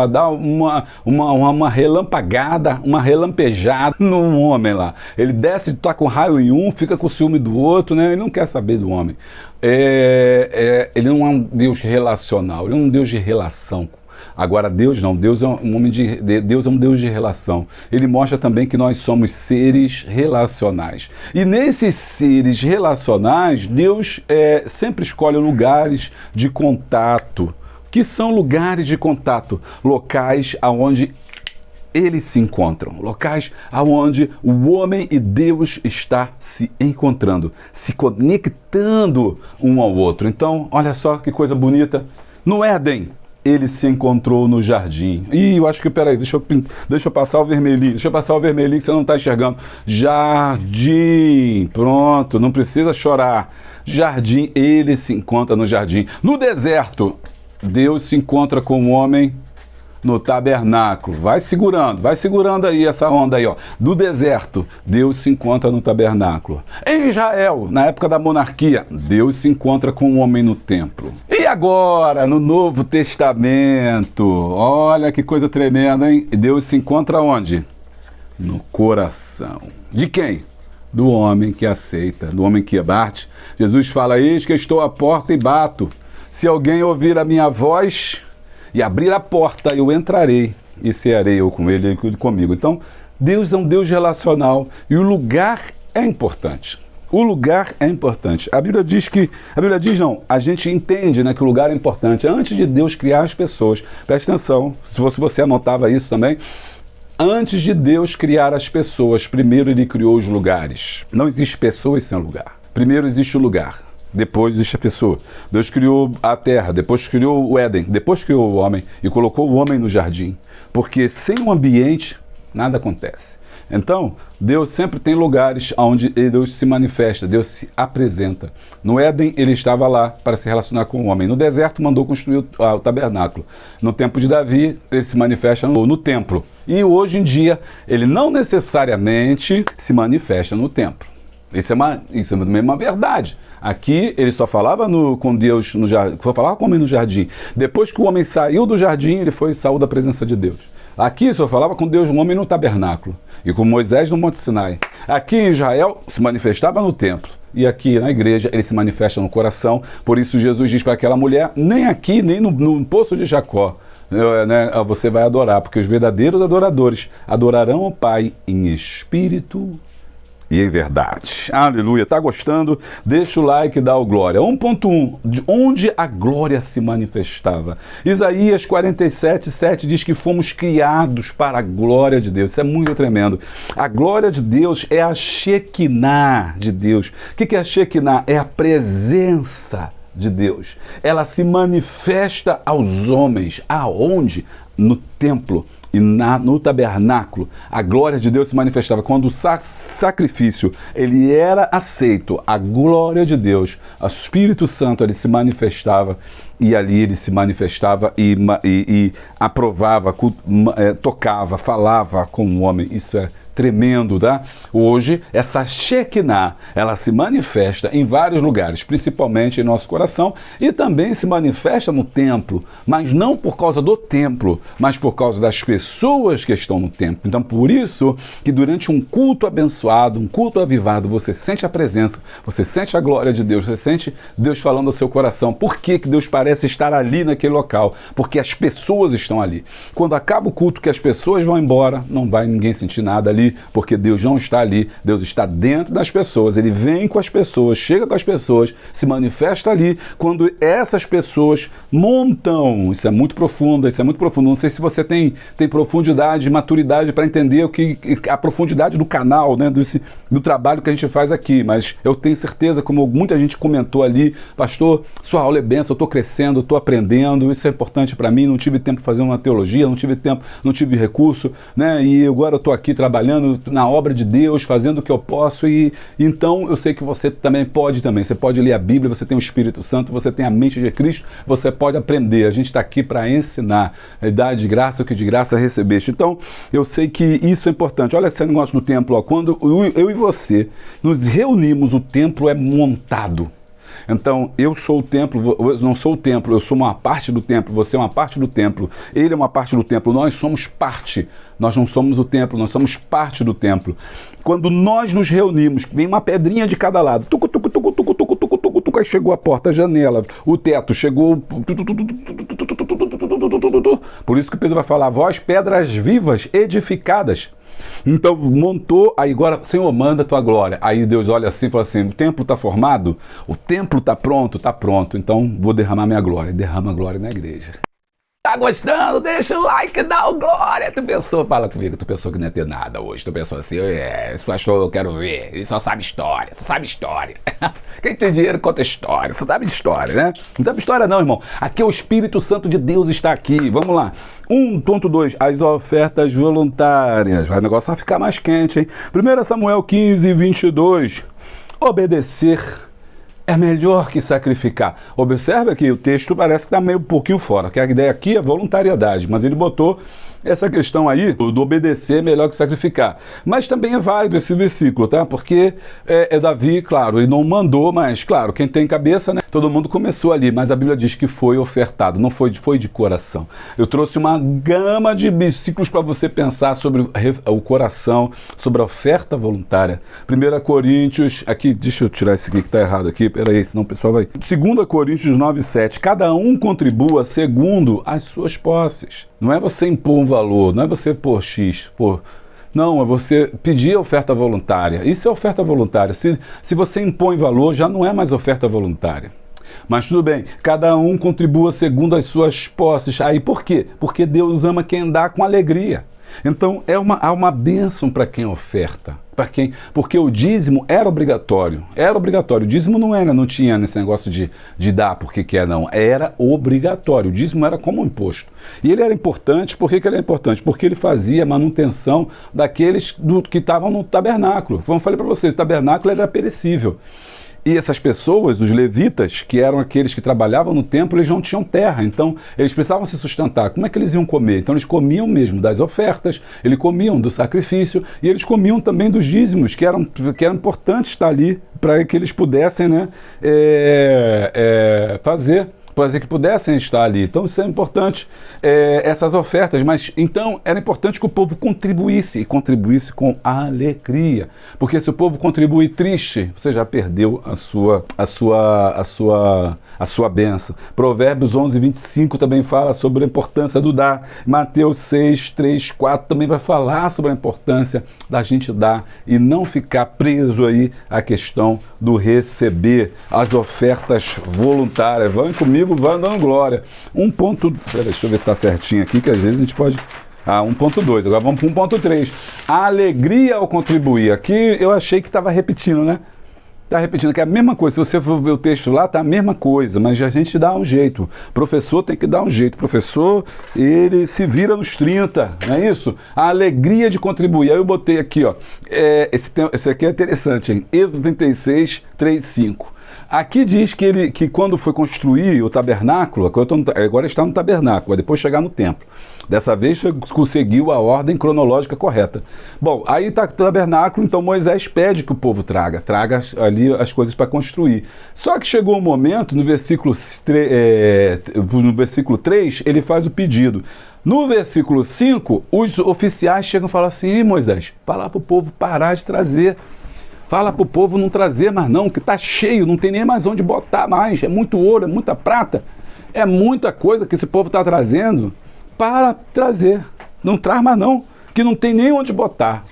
dar uma relampagada, uma relampejada no homem lá. Ele desce, tá com raio em um, fica com ciúme do outro, né? Ele não quer saber do homem. Ele não é um Deus relacional, ele é um Deus de relação. Agora Deus não, Deus é Deus é um Deus de relação. Ele mostra também que nós somos seres relacionais. E nesses seres relacionais, Deus sempre escolhe lugares de contato. Que são lugares de contato? Locais onde eles se encontram, locais onde o homem e Deus está se encontrando, se conectando um ao outro. Então, olha só que coisa bonita. No Éden, ele se encontrou no jardim. Ih, eu acho que, peraí, deixa eu passar o vermelhinho. Deixa eu passar o vermelhinho que você não está enxergando. Jardim. Pronto, não precisa chorar. Jardim, ele se encontra no jardim. No deserto, Deus se encontra com o homem no tabernáculo. Vai segurando aí essa onda aí, ó. Do deserto, Deus se encontra no tabernáculo. Em Israel, na época da monarquia, Deus se encontra com o homem no templo. E agora, no Novo Testamento, olha que coisa tremenda, hein? Deus se encontra onde? No coração. De quem? Do homem que aceita, do homem que bate. Jesus fala: eis que estou à porta e bato. Se alguém ouvir a minha voz e abrir a porta, eu entrarei e cearei eu com ele e ele comigo. Então, Deus é um Deus relacional e o lugar é importante. O lugar é importante. A Bíblia diz a gente entende, né, que o lugar é importante. Antes de Deus criar as pessoas, preste atenção, se você anotava isso também, antes de Deus criar as pessoas, primeiro ele criou os lugares. Não existe pessoas sem lugar. Primeiro existe o lugar. Depois existe a pessoa. Deus criou a terra, depois criou o Éden, depois criou o homem e colocou o homem no jardim. Porque sem um ambiente, nada acontece. Então, Deus sempre tem lugares onde Deus se manifesta, Deus se apresenta. No Éden, ele estava lá para se relacionar com o homem. No deserto, mandou construir o tabernáculo. No tempo de Davi, ele se manifesta no templo. E hoje em dia, ele não necessariamente se manifesta no templo. Isso é uma verdade. Aqui ele só falava com Deus no jardim, só falava com o homem no jardim. Depois que o homem saiu do jardim, ele saiu da presença de Deus. Aqui só falava com Deus o homem no tabernáculo e com Moisés no Monte Sinai. Aqui em Israel se manifestava no templo. E aqui na igreja ele se manifesta no coração. Por isso Jesus diz para aquela mulher: nem aqui, nem no poço de Jacó, você vai adorar, porque os verdadeiros adoradores adorarão ao Pai em espírito e em verdade. Aleluia. Tá gostando? Deixa o like e dá o glória. 1.1. De onde a glória se manifestava? Isaías 47:7 diz que fomos criados para a glória de Deus. Isso é muito tremendo. A glória de Deus é a Shekinah de Deus. O que é a Shekinah? É a presença de Deus. Ela se manifesta aos homens. Aonde? No templo. E no tabernáculo, a glória de Deus se manifestava. Quando o sacrifício ele era aceito, a glória de Deus, o Espírito Santo, ele se manifestava. E ali ele se manifestava e aprovava, tocava, falava com o homem. Isso é tremendo, tá? Hoje, essa Shekinah, ela se manifesta em vários lugares, principalmente em nosso coração, e também se manifesta no templo, mas não por causa do templo, mas por causa das pessoas que estão no templo. Então, por isso que durante um culto abençoado, um culto avivado, você sente a presença, você sente a glória de Deus, você sente Deus falando ao seu coração. Por que Deus parece estar ali naquele local? Porque as pessoas estão ali. Quando acaba o culto, que as pessoas vão embora, não vai ninguém sentir nada ali, porque Deus não está ali, Deus está dentro das pessoas, ele vem com as pessoas, chega com as pessoas, se manifesta ali, quando essas pessoas montam. Isso é muito profundo, não sei se você tem profundidade, maturidade para entender a profundidade do canal, né, do trabalho que a gente faz aqui, mas eu tenho certeza, como muita gente comentou ali: pastor, sua aula é benção, eu estou crescendo, eu estou aprendendo, isso é importante para mim, não tive tempo de fazer uma teologia, não tive tempo, não tive recurso, né, e agora eu estou aqui trabalhando na obra de Deus, fazendo o que eu posso, e então eu sei que você também pode você pode ler a Bíblia, você tem o Espírito Santo, você tem a mente de Cristo, você pode aprender. A gente está aqui para ensinar, dar de graça o que de graça recebeste. Então eu sei que isso é importante. Olha esse negócio do templo, ó. Quando eu e você nos reunimos, o templo é montado. Então, eu sou o templo, eu não sou o templo, eu sou uma parte do templo, você é uma parte do templo, ele é uma parte do templo, nós somos parte, nós não somos o templo, nós somos parte do templo. Quando nós nos reunimos, vem uma pedrinha de cada lado, aí chegou a porta, a janela, o teto, chegou... Por isso que Pedro vai falar: vós pedras vivas, edificadas. Então montou, aí agora, Senhor, manda a tua glória. Aí Deus olha assim e fala assim: o templo está formado, o templo está pronto, então vou derramar minha glória. Derrama a glória na igreja. Tá gostando? Deixa o like, dá o glória. Tu pensou, fala comigo, tu pensou que não ia ter nada hoje. Tu pensou assim: esse pastor eu quero ver, ele só sabe história, Quem tem dinheiro conta história, só sabe de história, né? Não sabe história não, irmão. Aqui é o Espírito Santo de Deus está aqui. Vamos lá. 1.2, as ofertas voluntárias. O negócio vai ficar mais quente, hein? 1 Samuel 15:22. Obedecer é melhor que sacrificar. Observa que o texto parece que está meio um pouquinho fora, que a ideia aqui é voluntariedade, mas ele botou essa questão aí do obedecer é melhor que sacrificar. Mas também é válido esse versículo, tá? Porque Davi, claro, ele não mandou, mas claro, quem tem cabeça, né? Todo mundo começou ali, mas a Bíblia diz que foi ofertado, não foi de coração. Eu trouxe uma gama de versículos para você pensar sobre o coração, sobre a oferta voluntária. 1 Coríntios, aqui, deixa eu tirar esse aqui que está errado aqui, peraí, senão o pessoal vai... 2 Coríntios 9:7, cada um contribua segundo as suas posses. Não é você impor um valor, não é você pôr X, não, é você pedir a oferta voluntária. Isso é oferta voluntária. Se você impõe valor, já não é mais oferta voluntária. Mas tudo bem, cada um contribua segundo as suas posses. Aí por quê? Porque Deus ama quem dá com alegria. Então há uma bênção para quem oferta. Porque o dízimo era obrigatório. Era obrigatório. O dízimo não tinha nesse negócio de dar porque quer, não. Era obrigatório. O dízimo era como um imposto. E ele era importante. Por que ele era importante? Porque ele fazia manutenção daqueles que estavam no tabernáculo. Como eu falei para vocês, o tabernáculo era perecível. E essas pessoas, os levitas, que eram aqueles que trabalhavam no templo, eles não tinham terra, então eles precisavam se sustentar. Como é que eles iam comer? Então eles comiam mesmo das ofertas, eles comiam do sacrifício e eles comiam também dos dízimos, que eram importantes estar ali para que eles pudessem, né, fazer, para que pudessem estar ali. Então isso é importante, essas ofertas, mas então era importante que o povo contribuísse, e contribuísse com alegria, porque se o povo contribuir triste, você já perdeu a sua bênção. Provérbios 11:25 também fala sobre a importância do dar. Mateus 6:3-4 também vai falar sobre a importância da gente dar e não ficar preso aí à questão do receber as ofertas voluntárias. Vão comigo, vão dando glória. Deixa eu ver se está certinho aqui, que às vezes a gente pode... 1.2, agora vamos para 1.3. A alegria ao contribuir. Aqui eu achei que estava repetindo, né? Está repetindo, que é a mesma coisa. Se você for ver o texto lá, tá a mesma coisa, mas a gente dá um jeito. O professor tem que dar um jeito. O professor, ele se vira nos 30, não é isso? A alegria de contribuir. Aí eu botei aqui, ó. Esse aqui é interessante, hein? Êxodo 36:3-5. Aqui diz que quando foi construir o tabernáculo, agora está no tabernáculo, vai depois chegar no templo. Dessa vez conseguiu a ordem cronológica correta. Bom, aí está o tabernáculo, então Moisés pede que o povo traga ali as coisas para construir. Só que chegou um momento, no versículo 3, ele faz o pedido. No versículo 5, os oficiais chegam e falam assim: Moisés, fala para o povo parar de trazer. Fala para o povo não trazer mais não, que está cheio, não tem nem mais onde botar mais. É muito ouro, é muita prata, é muita coisa que esse povo está trazendo. Para trazer, não traz mais não, que não tem nem onde botar.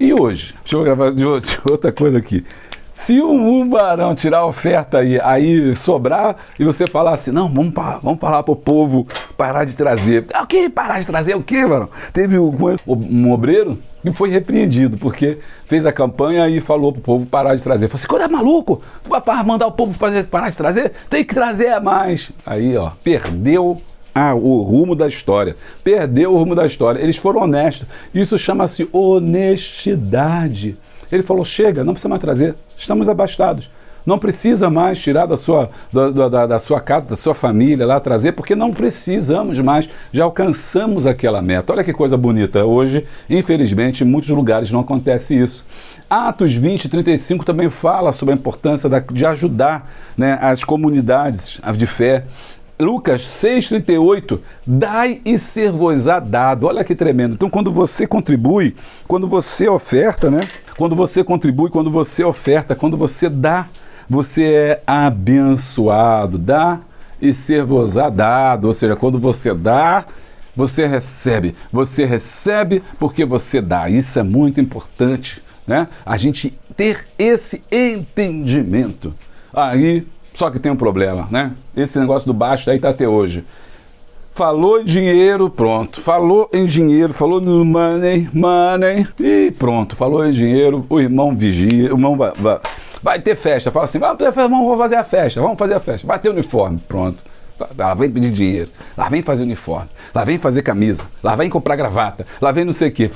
E hoje? Deixa eu gravar de outra coisa aqui. Se um varão tirar a oferta aí sobrar, e você falar assim, não, vamos falar para o povo parar de trazer. O que? Parar de trazer o quê, varão? Teve um obreiro que foi repreendido, porque fez a campanha e falou para o povo parar de trazer. Falou assim, quando é maluco? Tu vai mandar o povo parar de trazer? Tem que trazer a mais. Aí, ó, perdeu o rumo da história. Perdeu o rumo da história. Eles foram honestos. Isso chama-se honestidade. Ele falou, chega, não precisa mais trazer. Estamos abastados. Não precisa mais tirar da sua casa, da sua família lá, trazer, porque não precisamos mais, já alcançamos aquela meta. Olha que coisa bonita. Hoje, infelizmente, em muitos lugares não acontece isso. Atos 20:35 também fala sobre a importância de ajudar, né, as comunidades de fé. Lucas 6:38, dai e ser-vos-á dado. Olha que tremendo. Então, quando você contribui, quando você oferta, né? Quando você contribui, quando você oferta, quando você dá, você é abençoado. Dá e ser-vos-á dado. Ou seja, quando você dá, você recebe. Você recebe porque você dá. Isso é muito importante, né? A gente ter esse entendimento. Aí, só que tem um problema, né? Esse negócio do baixo daí tá até hoje. Falou em dinheiro, pronto. Falou em dinheiro, falou no money, e pronto. Falou em dinheiro, o irmão vigia, o irmão vai ter festa. Fala assim, vamos fazer a festa, vai ter uniforme, pronto. Lá vem pedir dinheiro, lá vem fazer uniforme, lá vem fazer camisa, lá vem comprar gravata, lá vem não sei o quê.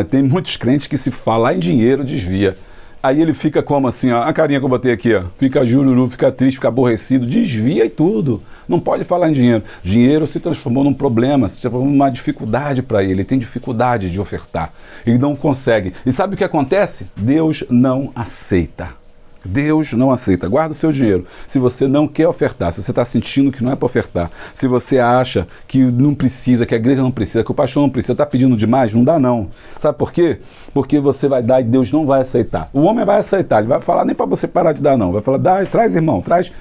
Tem muitos crentes que se falar em dinheiro desvia. Aí ele fica como assim, ó, a carinha que eu botei aqui, ó, fica jururu, fica triste, fica aborrecido, desvia e tudo. Não pode falar em dinheiro. Dinheiro se transformou num problema, se transformou numa dificuldade para ele tem dificuldade de ofertar. Ele não consegue. E sabe o que acontece? Deus não aceita. Deus não aceita. Guarda o seu dinheiro. Se você não quer ofertar, se você está sentindo que não é para ofertar, se você acha que não precisa, que a igreja não precisa, que o pastor não precisa, está pedindo demais, não dá não. Sabe por quê? Porque você vai dar e Deus não vai aceitar. O homem vai aceitar, ele vai falar nem para você parar de dar não. Vai falar, dá, traz irmão, traz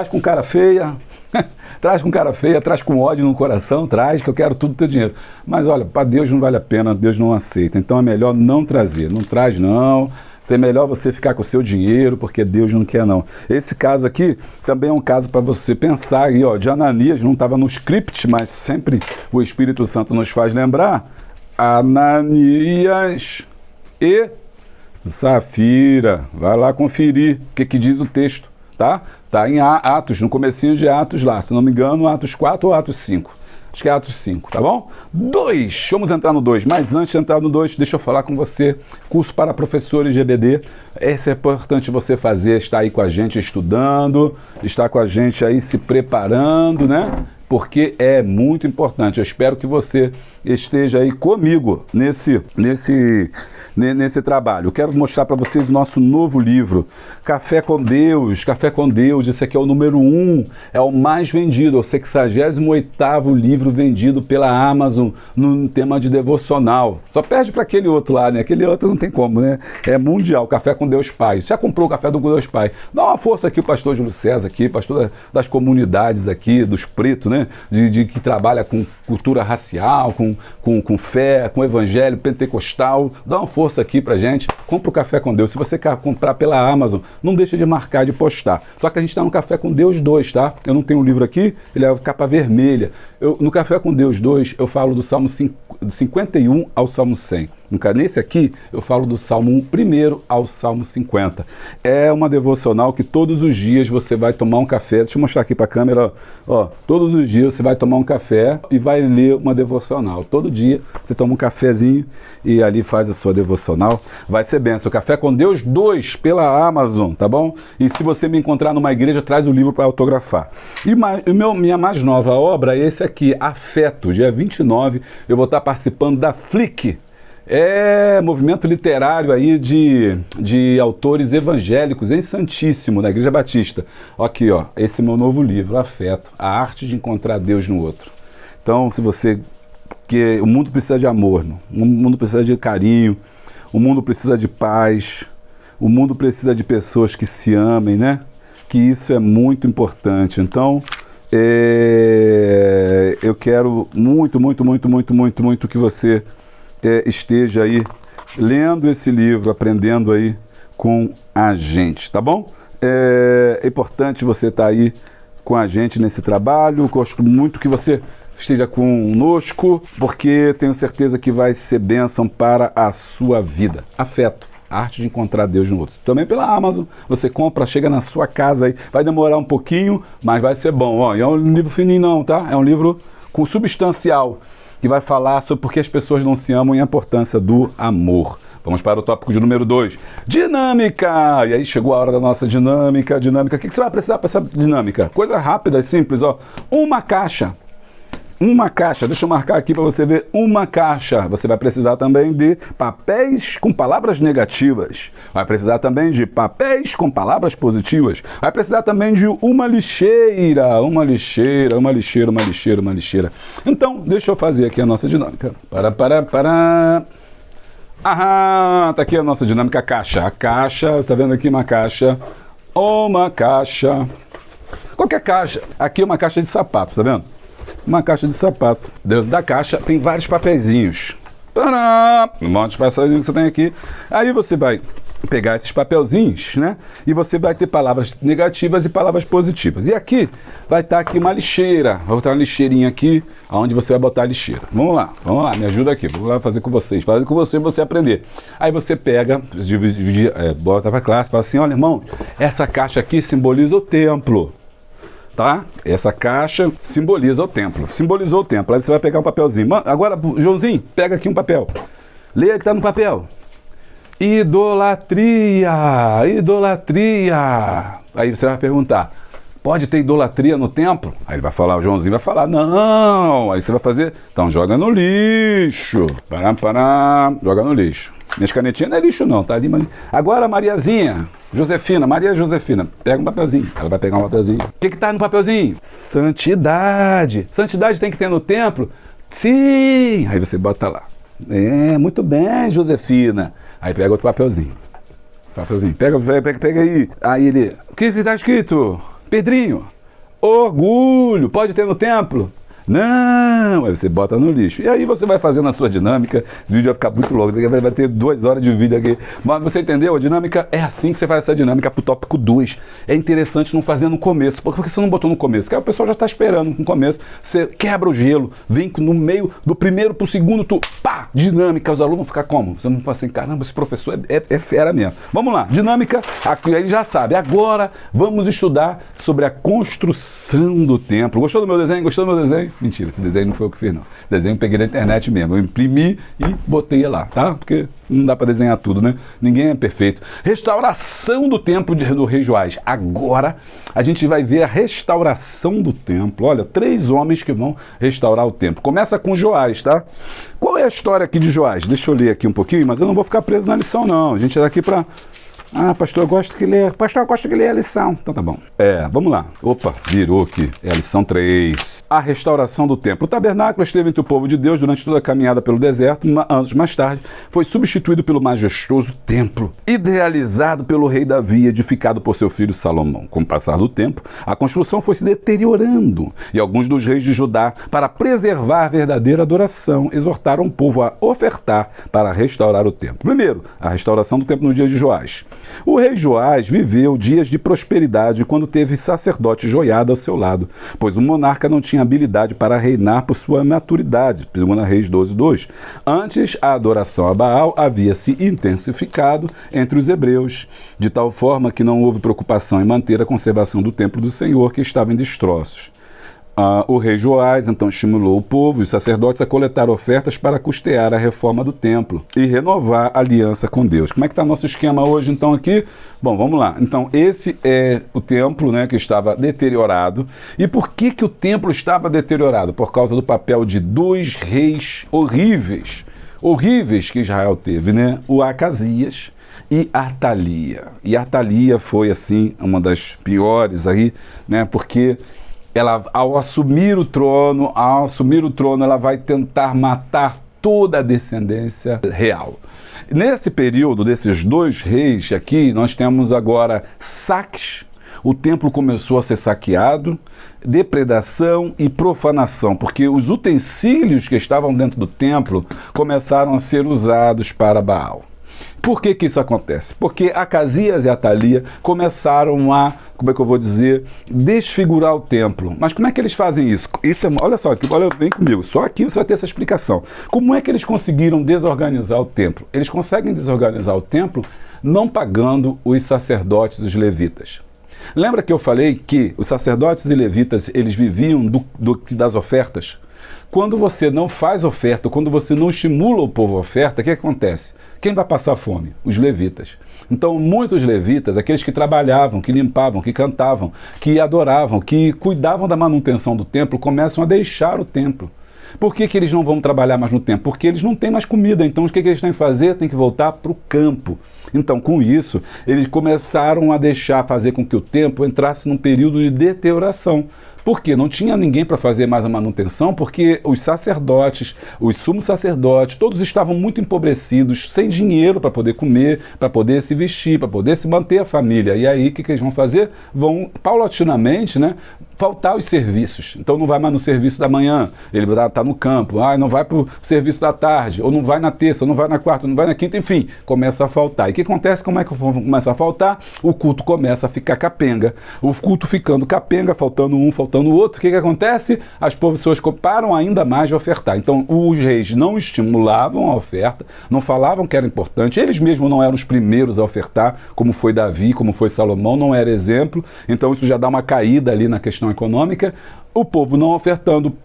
com cara feia, traz com cara feia, traz com ódio no coração, traz que eu quero tudo do teu dinheiro. Mas olha, para Deus não vale a pena, Deus não aceita. Então é melhor não trazer, não traz não. É melhor você ficar com o seu dinheiro, porque Deus não quer não. Esse caso aqui também é um caso para você pensar aí, ó, de Ananias, não estava no script, mas sempre o Espírito Santo nos faz lembrar. Ananias e Safira. Vai lá conferir o que diz o texto, tá? Tá em Atos, no comecinho de Atos lá, se não me engano, Atos 4 ou Atos 5. Acho que é Atos 5, tá bom? 2, vamos entrar no 2, mas antes de entrar no 2, deixa eu falar com você, curso para professores de EBD, esse é importante você fazer, estar aí com a gente estudando, estar com a gente aí se preparando, né? Porque é muito importante, eu espero que você esteja aí comigo nesse trabalho. Eu quero mostrar para vocês o nosso novo livro, Café com Deus, esse aqui é o número 1, é o mais vendido, é o 68º livro vendido pela Amazon no tema de devocional. Só perde para aquele outro lá, né? Aquele outro não tem como, né? É mundial, Café com Deus Pai. Já comprou o Café do Deus Pai? Dá uma força aqui o pastor Júlio César aqui, pastor das comunidades aqui, dos pretos, né? De que trabalha com cultura racial, com fé, com evangelho pentecostal. Dá uma força aqui pra gente. Compra o Café com Deus. Se você quer comprar pela Amazon, não deixa de marcar, de postar. Só que a gente está no Café com Deus 2, tá? Eu não tenho um livro aqui, ele é capa vermelha. No Café com Deus 2, eu falo do Salmo 51 ao Salmo 100. Nesse aqui, eu falo do Salmo 1 primeiro ao Salmo 50. É uma devocional que todos os dias você vai tomar um café. Deixa eu mostrar aqui para a câmera. Ó, todos os dias você vai tomar um café e vai ler uma devocional. Todo dia você toma um cafezinho e ali faz a sua devocional. Vai ser benção. Café com Deus 2 pela Amazon, tá bom? E se você me encontrar numa igreja, traz o livro para autografar. E minha mais nova obra é esse aqui, Afeto. Dia 29 eu vou estar participando da Flick. É movimento literário aí de autores evangélicos em Santíssimo, na Igreja Batista. Aqui, ó, esse é meu novo livro, Afeto, a arte de encontrar Deus no outro. Então, se você... Porque o mundo precisa de amor, irmão. O mundo precisa de carinho, o mundo precisa de paz, o mundo precisa de pessoas que se amem, né? Que isso é muito importante. Então, eu quero muito que você... esteja aí lendo esse livro, aprendendo aí com a gente, tá bom? É importante você estar aí com a gente nesse trabalho. Gosto muito que você esteja conosco, porque tenho certeza que vai ser bênção para a sua vida. Afeto, a arte de encontrar Deus no outro. Também pela Amazon, você compra, chega na sua casa aí, vai demorar um pouquinho, mas vai ser bom. Ó, e é um livro fininho não, tá? É um livro com substancial, que vai falar sobre por que as pessoas não se amam e a importância do amor. Vamos para o tópico de número 2. Dinâmica! E aí chegou a hora da nossa dinâmica. O que você vai precisar para essa dinâmica? Coisa rápida e simples, ó. Uma caixa, deixa eu marcar aqui para você ver, uma caixa. Você vai precisar também de papéis com palavras negativas. Vai precisar também de papéis com palavras positivas. Vai precisar também de uma lixeira. Então, deixa eu fazer aqui a nossa dinâmica. Tá aqui a nossa dinâmica caixa. A caixa, tá vendo aqui uma caixa? Uma caixa. Qualquer caixa. Aqui é uma caixa de sapato, tá vendo? Uma caixa de sapato. Dentro da caixa tem vários papeizinhos. Um monte de papelzinhos que você tem aqui. Aí você vai pegar esses papelzinhos, né? E você vai ter palavras negativas e palavras positivas. E aqui vai estar aqui uma lixeira. Vou botar uma lixeirinha aqui, onde você vai botar a lixeira. Vamos lá, me ajuda aqui. Vou lá fazer com vocês. Fazer com você aprender. Aí você pega, bota para a classe, fala assim, olha, irmão, essa caixa aqui simboliza o templo. Tá? Essa caixa simboliza o templo. Simbolizou o templo. Aí você vai pegar um papelzinho. Agora, Joãozinho, pega aqui um papel. Leia o que está no papel. Idolatria, idolatria. Aí você vai perguntar, pode ter idolatria no templo? Aí ele vai falar, o Joãozinho vai falar, não. Aí você vai fazer, então joga no lixo. Joga no lixo. Minhas canetinhas não é lixo não, tá ali. Agora Mariazinha, Josefina, Maria Josefina, pega um papelzinho. Ela vai pegar um papelzinho. O que tá no papelzinho? Santidade. Santidade tem que ter no templo? Sim. Aí você bota lá. Muito bem, Josefina. Aí pega outro papelzinho. Pega aí. Aí ele, o que está escrito? Pedrinho, orgulho, pode ter no templo? Não, aí você bota no lixo. E aí você vai fazendo a sua dinâmica, o vídeo vai ficar muito longo, vai ter 2 horas de vídeo aqui. Mas você entendeu? A dinâmica é assim que você faz essa dinâmica pro tópico 2. É interessante não fazer no começo. Por que você não botou no começo? Porque o pessoal já está esperando no começo. Você quebra o gelo, vem no meio do primeiro pro segundo, pá, dinâmica. Os alunos vão ficar como? Você não fala assim, caramba, esse professor é fera mesmo. Vamos lá, dinâmica, aí já sabe. Agora vamos estudar sobre a construção do templo. Gostou do meu desenho? Gostou do meu desenho? Mentira, esse desenho não foi eu que fiz, não. Esse desenho eu peguei na internet mesmo. Eu imprimi e botei lá, tá? Porque não dá para desenhar tudo, né? Ninguém é perfeito. Restauração do templo do rei Joás. Agora a gente vai ver a restauração do templo. Olha, 3 homens que vão restaurar o templo. Começa com Joás, tá? Qual é a história aqui de Joás? Deixa eu ler aqui um pouquinho, mas eu não vou ficar preso na lição, não. A gente está aqui para... pastor, eu gosto que lê. Pastor, eu gosto que lê a lição. Então tá bom. Vamos lá. Opa, virou aqui. É a lição 3. A restauração do templo. O tabernáculo esteve entre o povo de Deus durante toda a caminhada pelo deserto. Anos mais tarde, foi substituído pelo majestoso templo, idealizado pelo rei Davi, edificado por seu filho Salomão. Com o passar do tempo, a construção foi se deteriorando e alguns dos reis de Judá, para preservar a verdadeira adoração, exortaram o povo a ofertar para restaurar o templo. Primeiro, a restauração do templo no dia de Joás. O rei Joás viveu dias de prosperidade quando teve sacerdote Joiada ao seu lado, pois o monarca não tinha habilidade para reinar por sua maturidade. 2 Reis 12:2. Antes, a adoração a Baal havia se intensificado entre os hebreus, de tal forma que não houve preocupação em manter a conservação do templo do Senhor, que estava em destroços. O rei Joás então estimulou o povo e os sacerdotes a coletar ofertas para custear a reforma do templo e renovar a aliança com Deus. Como é que está nosso esquema hoje então aqui? Bom, vamos lá. Então esse é o templo, né, que estava deteriorado. E por que o templo estava deteriorado? Por causa do papel de 2 reis horríveis que Israel teve, né? O Acasias e Atalia. E Atalia foi assim uma das piores aí, né? Porque ela, ao assumir o trono, ela vai tentar matar toda a descendência real. Nesse período desses 2 reis aqui, nós temos agora saques. O templo começou a ser saqueado, depredação e profanação, porque os utensílios que estavam dentro do templo começaram a ser usados para Baal. Por que isso acontece? Porque Acasias e Atalia começaram a, como é que eu vou dizer, desfigurar o templo. Mas como é que eles fazem isso? Olha só, vem comigo, só aqui você vai ter essa explicação. Como é que eles conseguiram desorganizar o templo? Eles conseguem desorganizar o templo não pagando os sacerdotes, os levitas. Lembra que eu falei que os sacerdotes e levitas, eles viviam das ofertas? Quando você não faz oferta, quando você não estimula o povo a oferta, o que acontece? Quem vai passar fome? Os levitas. Então, muitos levitas, aqueles que trabalhavam, que limpavam, que cantavam, que adoravam, que cuidavam da manutenção do templo, começam a deixar o templo. Por que eles não vão trabalhar mais no templo? Porque eles não têm mais comida. Então, o que eles têm que fazer? Tem que voltar para o campo. Então, com isso, eles começaram a fazer com que o templo entrasse num período de deterioração. Por quê? Não tinha ninguém para fazer mais a manutenção, porque os sacerdotes, os sumos sacerdotes, todos estavam muito empobrecidos, sem dinheiro para poder comer, para poder se vestir, para poder se manter a família. E aí, o que eles vão fazer? Vão, paulatinamente, né, faltar os serviços. Então, não vai mais no serviço da manhã, ele está no campo, não vai para o serviço da tarde, ou não vai na terça, ou não vai na quarta, ou não vai na quinta, enfim, começa a faltar. E o que acontece? Como é que começa a faltar? O culto começa a ficar capenga. O culto ficando capenga, faltando um, faltando o outro, o que acontece? As pessoas param ainda mais de ofertar. Então, os reis não estimulavam a oferta, não falavam que era importante, eles mesmos não eram os primeiros a ofertar, como foi Davi, como foi Salomão, não era exemplo. Então, isso já dá uma caída ali na questão econômica. O povo não ofertando,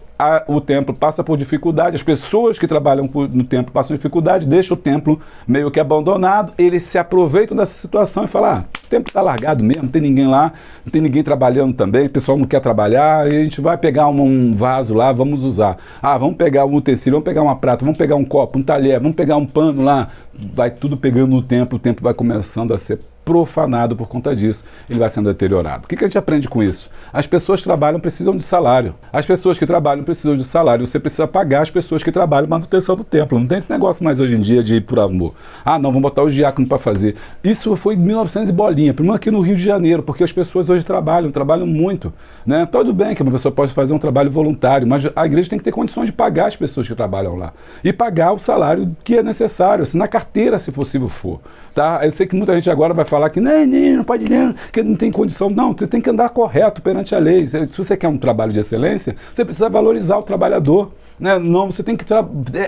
o templo passa por dificuldade, as pessoas que trabalham no templo passam dificuldade, deixam o templo meio que abandonado, eles se aproveitam dessa situação e falam, o templo está largado mesmo, não tem ninguém lá, não tem ninguém trabalhando também, o pessoal não quer trabalhar, e a gente vai pegar um vaso lá, vamos usar. Vamos pegar um utensílio, vamos pegar uma prata, vamos pegar um copo, um talher, vamos pegar um pano lá, vai tudo pegando no templo, o templo vai começando a ser profanado por conta disso, ele vai sendo deteriorado. O que a gente aprende com isso? As pessoas que trabalham precisam de salário. As pessoas que trabalham precisam de salário. Você precisa pagar as pessoas que trabalham manutenção do templo. Não tem esse negócio mais hoje em dia de ir por amor. Não, vamos botar os diáconos para fazer. Isso foi em 1900 e bolinha, primeiro aqui no Rio de Janeiro, porque as pessoas hoje trabalham muito, né? Tudo bem que uma pessoa pode fazer um trabalho voluntário, mas a igreja tem que ter condições de pagar as pessoas que trabalham lá. E pagar o salário que é necessário, assim, na carteira, se possível for. Tá? Eu sei que muita gente agora vai falar que não pode não, que não tem condição. Não, você tem que andar correto perante a lei. Se você quer um trabalho de excelência, você precisa valorizar o trabalhador. Né? Não, você tem que...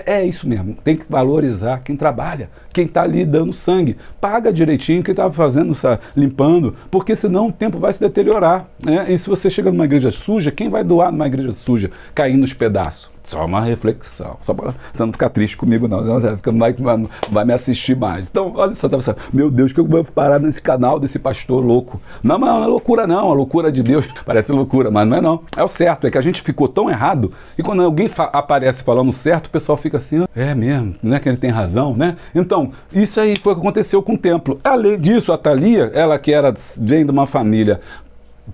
É isso mesmo, tem que valorizar quem trabalha, quem está ali dando sangue. Paga direitinho quem está fazendo, limpando, porque senão o tempo vai se deteriorar. Né? E se você chega numa igreja suja, quem vai doar numa igreja suja, caindo nos pedaços? Só uma reflexão, só para você não ficar triste comigo não, você não vai me assistir mais. Então, olha só, tá pensando, meu Deus, que eu vou parar nesse canal desse pastor louco? Não, mas não é loucura não, a loucura de Deus parece loucura, mas não é não. É o certo, é que a gente ficou tão errado, e quando alguém aparece falando certo, o pessoal fica assim, é mesmo, não é que ele tem razão, né? Então, isso aí foi o que aconteceu com o templo. Além disso, a Thalia, ela que vem de uma família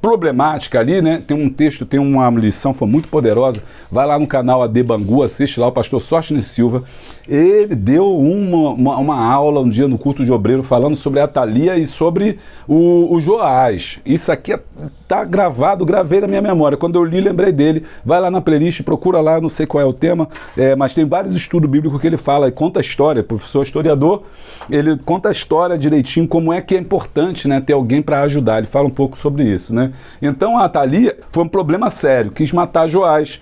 problemática ali, né? Tem um texto, tem uma lição, foi muito poderosa. Vai lá no canal AD Bangu, assiste lá o pastor Sóstenes Silva. Ele deu uma aula um dia no culto de obreiro falando sobre a Thalia e sobre o Joás. Isso aqui tá gravado, gravei na minha memória. Quando eu li, lembrei dele. Vai lá na playlist, procura lá, não sei qual é o tema, mas tem vários estudos bíblicos que ele fala e conta a história. Professor historiador, ele conta a história direitinho, como é que é importante, né, ter alguém para ajudar. Ele fala um pouco sobre isso, né? Então a Thalia foi um problema sério, quis matar Joás,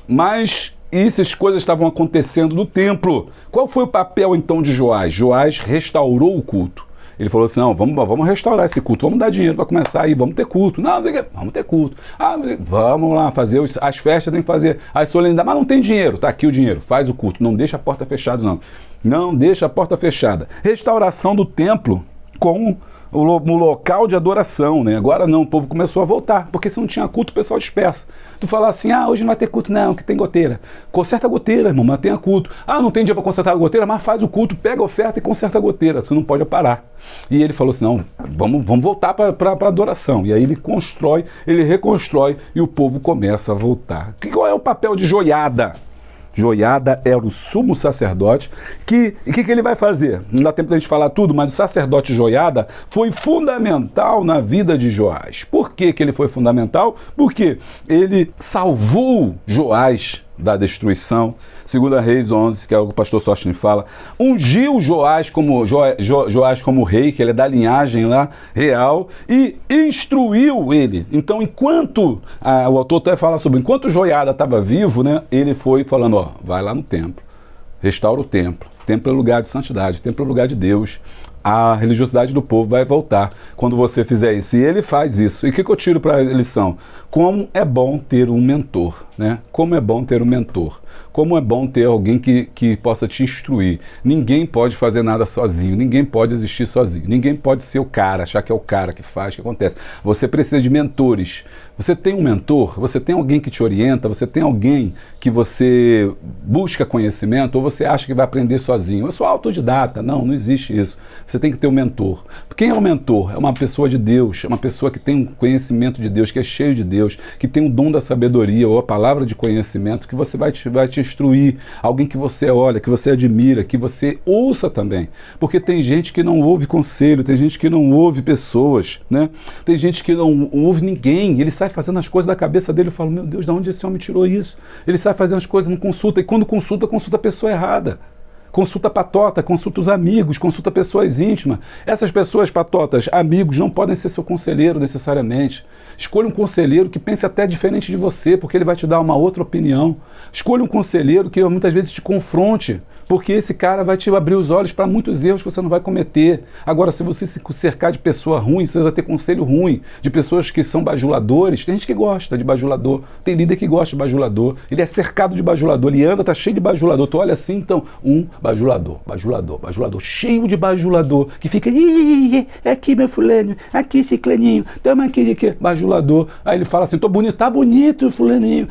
mas essas coisas estavam acontecendo no templo. Qual foi o papel então de Joás? Joás restaurou o culto. Ele falou assim, não, vamos restaurar esse culto, vamos dar dinheiro para começar aí, vamos ter culto. Não, vamos ter culto. Vamos lá fazer as festas, tem que fazer as solenidades, mas não tem dinheiro, tá aqui o dinheiro, faz o culto, não deixa a porta fechada não. Não deixa a porta fechada. Restauração do templo com no local de adoração, né? Agora não, o povo começou a voltar, porque se não tinha culto, o pessoal dispersa. Tu fala assim, hoje não vai ter culto não, que tem goteira. Conserta a goteira, irmão, mas tenha culto. Não tem dia para consertar a goteira, mas faz o culto, pega a oferta e conserta a goteira, tu não pode parar. E ele falou assim, não, vamos voltar para a adoração. E aí ele constrói, ele reconstrói e o povo começa a voltar. Qual é o papel de Joiada? Joiada era o sumo sacerdote, que ele vai fazer? Não dá tempo da gente falar tudo, mas o sacerdote Joiada foi fundamental na vida de Joás. Por que ele foi fundamental? Porque ele salvou Joás da destruição. 2 Reis 11, que é o que o pastor Sóstenes fala, ungiu Joás como rei, que ele é da linhagem lá real, e instruiu ele. Então, enquanto, o autor até fala sobre, enquanto Joiada estava vivo, né, ele foi falando, vai lá no templo, restaura o templo. O templo é lugar de santidade, o templo é lugar de Deus. A religiosidade do povo vai voltar quando você fizer isso. E ele faz isso. E o que eu tiro para a lição? Como é bom ter um mentor, né? Como é bom ter um mentor. Como é bom ter alguém que possa te instruir. Ninguém pode fazer nada sozinho, ninguém pode existir sozinho, ninguém pode ser o cara, achar que é o cara que faz, que acontece. Você precisa de mentores. Você tem um mentor, você tem alguém que te orienta, você tem alguém que você busca conhecimento, ou você acha que vai aprender sozinho. Eu sou autodidata. Não existe isso. Você tem que ter um mentor. Quem é um mentor? É uma pessoa de Deus, é uma pessoa que tem um conhecimento de Deus, que é cheio de Deus, que tem o dom da sabedoria, ou a palavra de conhecimento, que você vai te instruir. Alguém que você olha, que você admira, que você ouça também. Porque tem gente que não ouve conselho, tem gente que não ouve pessoas, né? Tem gente que não ouve ninguém, ele sai fazendo as coisas da cabeça dele, eu falo, meu Deus, de onde esse homem tirou isso? Ele sai fazendo as coisas, não consulta, e quando consulta a pessoa errada. Consulta patota, consulta os amigos, consulta pessoas íntimas. Essas pessoas patotas, amigos, não podem ser seu conselheiro necessariamente. Escolha um conselheiro que pense até diferente de você, porque ele vai te dar uma outra opinião. Escolha um conselheiro que muitas vezes te confronte porque esse cara vai te abrir os olhos para muitos erros que você não vai cometer. Agora, se você se cercar de pessoa ruim, você vai ter conselho ruim, de pessoas que são bajuladores. Tem gente que gosta de bajulador, tem líder que gosta de bajulador, ele é cercado de bajulador, ele anda, tá cheio de bajulador. Tu olha assim, então, bajulador, cheio de bajulador, que fica, aqui meu fulano, aqui ciclaninho, toma aqui, bajulador. Aí ele fala assim, tô bonito, tá bonito, fulaninho,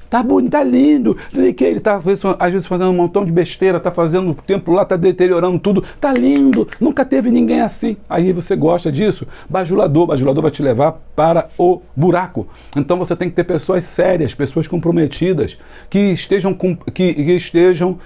tá bonito, tá lindo, que ele tá às vezes fazendo um montão de besteira, tá fazendo o templo lá, tá deteriorando tudo, tá lindo, nunca teve ninguém assim. Aí você gosta disso? Bajulador vai te levar para o buraco. Então você tem que ter pessoas sérias, pessoas comprometidas, que estejam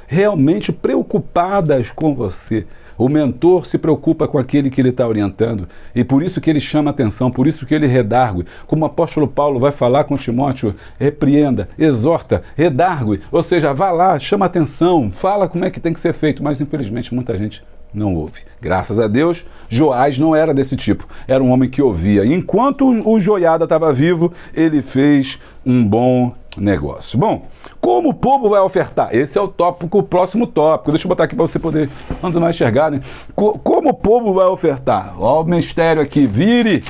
realmente preocupadas com você. O mentor se preocupa com aquele que ele está orientando, e por isso que ele chama atenção, por isso que ele redargue. Como o apóstolo Paulo vai falar com Timóteo, repreenda, exorta, redargue, ou seja, vá lá, chama atenção, fala como é que tem que ser feito, mas infelizmente muita gente não ouve. Graças a Deus, Joás não era desse tipo, era um homem que ouvia. Enquanto o Joiada estava vivo, ele fez um bom negócio. Bom, como o povo vai ofertar? Esse é o tópico, o próximo tópico. Deixa eu botar aqui para você poder, quando mais enxergar, né? Como o povo vai ofertar? Ó o mistério aqui, virou!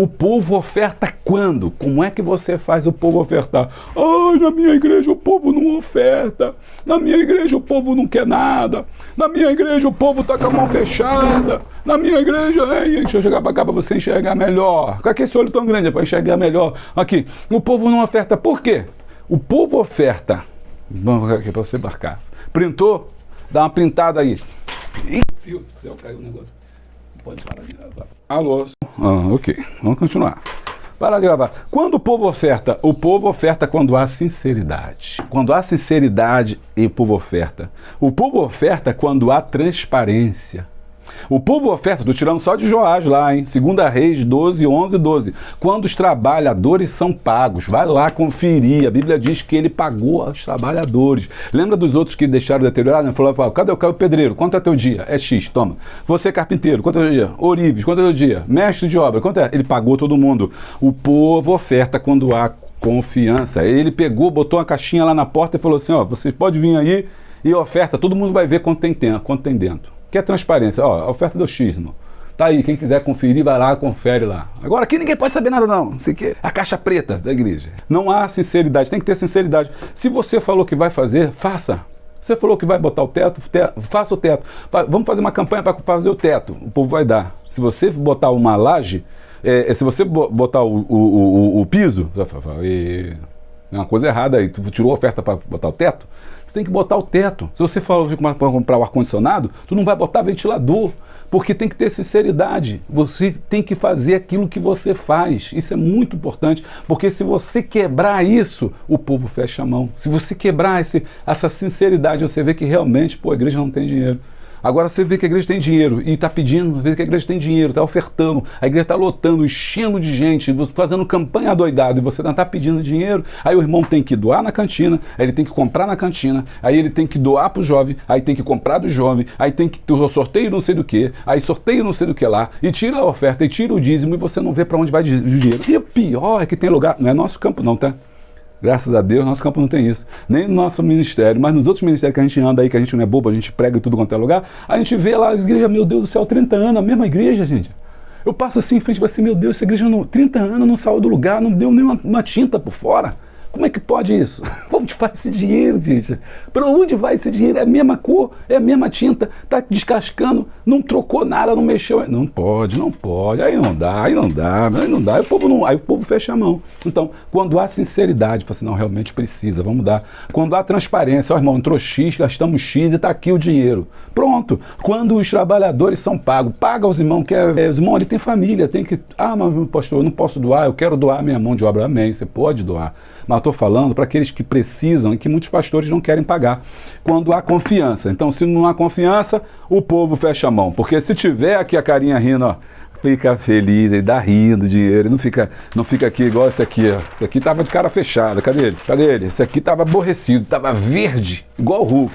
O povo oferta quando? Como é que você faz o povo ofertar? Ai, na minha igreja o povo não oferta. Na minha igreja o povo não quer nada. Na minha igreja o povo tá com a mão fechada. Na minha igreja, deixa eu chegar para cá para você enxergar melhor. Com esse olho tão grande para enxergar melhor. Aqui, o povo não oferta. Por quê? O povo oferta. Vamos aqui para você marcar. Printou? Dá uma printada aí. Ih, Deus do céu, caiu o negócio. Pode parar de gravar. Alô? Ok. Vamos continuar. Para de gravar. Quando o povo oferta quando há sinceridade. Quando há sinceridade, o povo oferta. O povo oferta quando há transparência. O povo oferta, estou tirando só de Joás lá, hein? 2 Reis 12, 11, 12. Quando os trabalhadores são pagos, vai lá conferir. A Bíblia diz que ele pagou aos trabalhadores. Lembra dos outros que deixaram deteriorar? Né? Falou, cadê o pedreiro? Quanto é teu dia? É X, toma. Você carpinteiro, quanto é teu dia? Orives, quanto é teu dia? Mestre de obra, quanto é? Ele pagou todo mundo. O povo oferta quando há confiança. Ele pegou, botou uma caixinha lá na porta e falou assim, você pode vir aí e oferta, todo mundo vai ver quanto tem dentro. Que é transparência, a oferta do X, irmão. Tá aí, quem quiser conferir, vai lá, confere lá. Agora aqui ninguém pode saber nada não, isso aqui é a caixa preta da igreja. Não há sinceridade, tem que ter sinceridade. Se você falou que vai fazer, faça. Você falou que vai botar o teto, faça o teto. Vamos fazer uma campanha para fazer o teto, o povo vai dar. Se você botar uma laje, se você botar o piso, você vai falar, é uma coisa errada aí, tu tirou a oferta para botar o teto? Você tem que botar o teto. Se você falou para comprar o ar-condicionado, tu não vai botar ventilador, porque tem que ter sinceridade. Você tem que fazer aquilo que você faz. Isso é muito importante, porque se você quebrar isso, o povo fecha a mão. Se você quebrar essa sinceridade, você vê que realmente, a igreja não tem dinheiro. Agora você vê que a igreja tem dinheiro e está pedindo, vê que a igreja tem dinheiro, está ofertando, a igreja está lotando, enchendo de gente, fazendo campanha adoidado e você não está pedindo dinheiro, aí o irmão tem que doar na cantina, aí ele tem que comprar na cantina, aí ele tem que doar para o jovem, aí tem que comprar do jovem, aí tem que sorteio não sei do que, aí sorteio não sei do que lá, e tira a oferta, e tira o dízimo e você não vê para onde vai o dinheiro. E o pior é que tem lugar, não é nosso campo não, tá? Graças a Deus, nosso campo não tem isso. Nem no nosso ministério, mas nos outros ministérios que a gente anda aí, que a gente não é bobo, a gente prega em tudo quanto é lugar, a gente vê lá a igreja, meu Deus do céu, 30 anos, a mesma igreja, gente. Eu passo assim em frente e falo assim, meu Deus, essa igreja 30 anos não saiu do lugar, não deu nem uma tinta por fora. Como é que pode isso? Onde vai esse dinheiro, gente? Para onde vai esse dinheiro? É a mesma cor, é a mesma tinta, tá descascando, não trocou nada, não mexeu. Não pode. Aí não dá. Aí o povo fecha a mão. Então, quando há sinceridade, fala assim, não, realmente precisa, vamos dar. Quando há transparência, irmão, entrou X, gastamos X e tá aqui o dinheiro. Pronto. Quando os trabalhadores são pagos, paga os irmãos, os irmãos, ele tem família, tem que, mas pastor, eu não posso doar, eu quero doar minha mão de obra. Amém, você pode doar. Mas estou falando para aqueles que precisam e que muitos pastores não querem pagar. Quando há confiança. Então, se não há confiança, o povo fecha a mão. Porque se tiver aqui a carinha rindo, fica feliz, ele dá rindo dinheiro, não fica aqui igual esse aqui, Esse aqui estava de cara fechada, cadê ele? Esse aqui estava aborrecido, estava verde, igual o Hulk.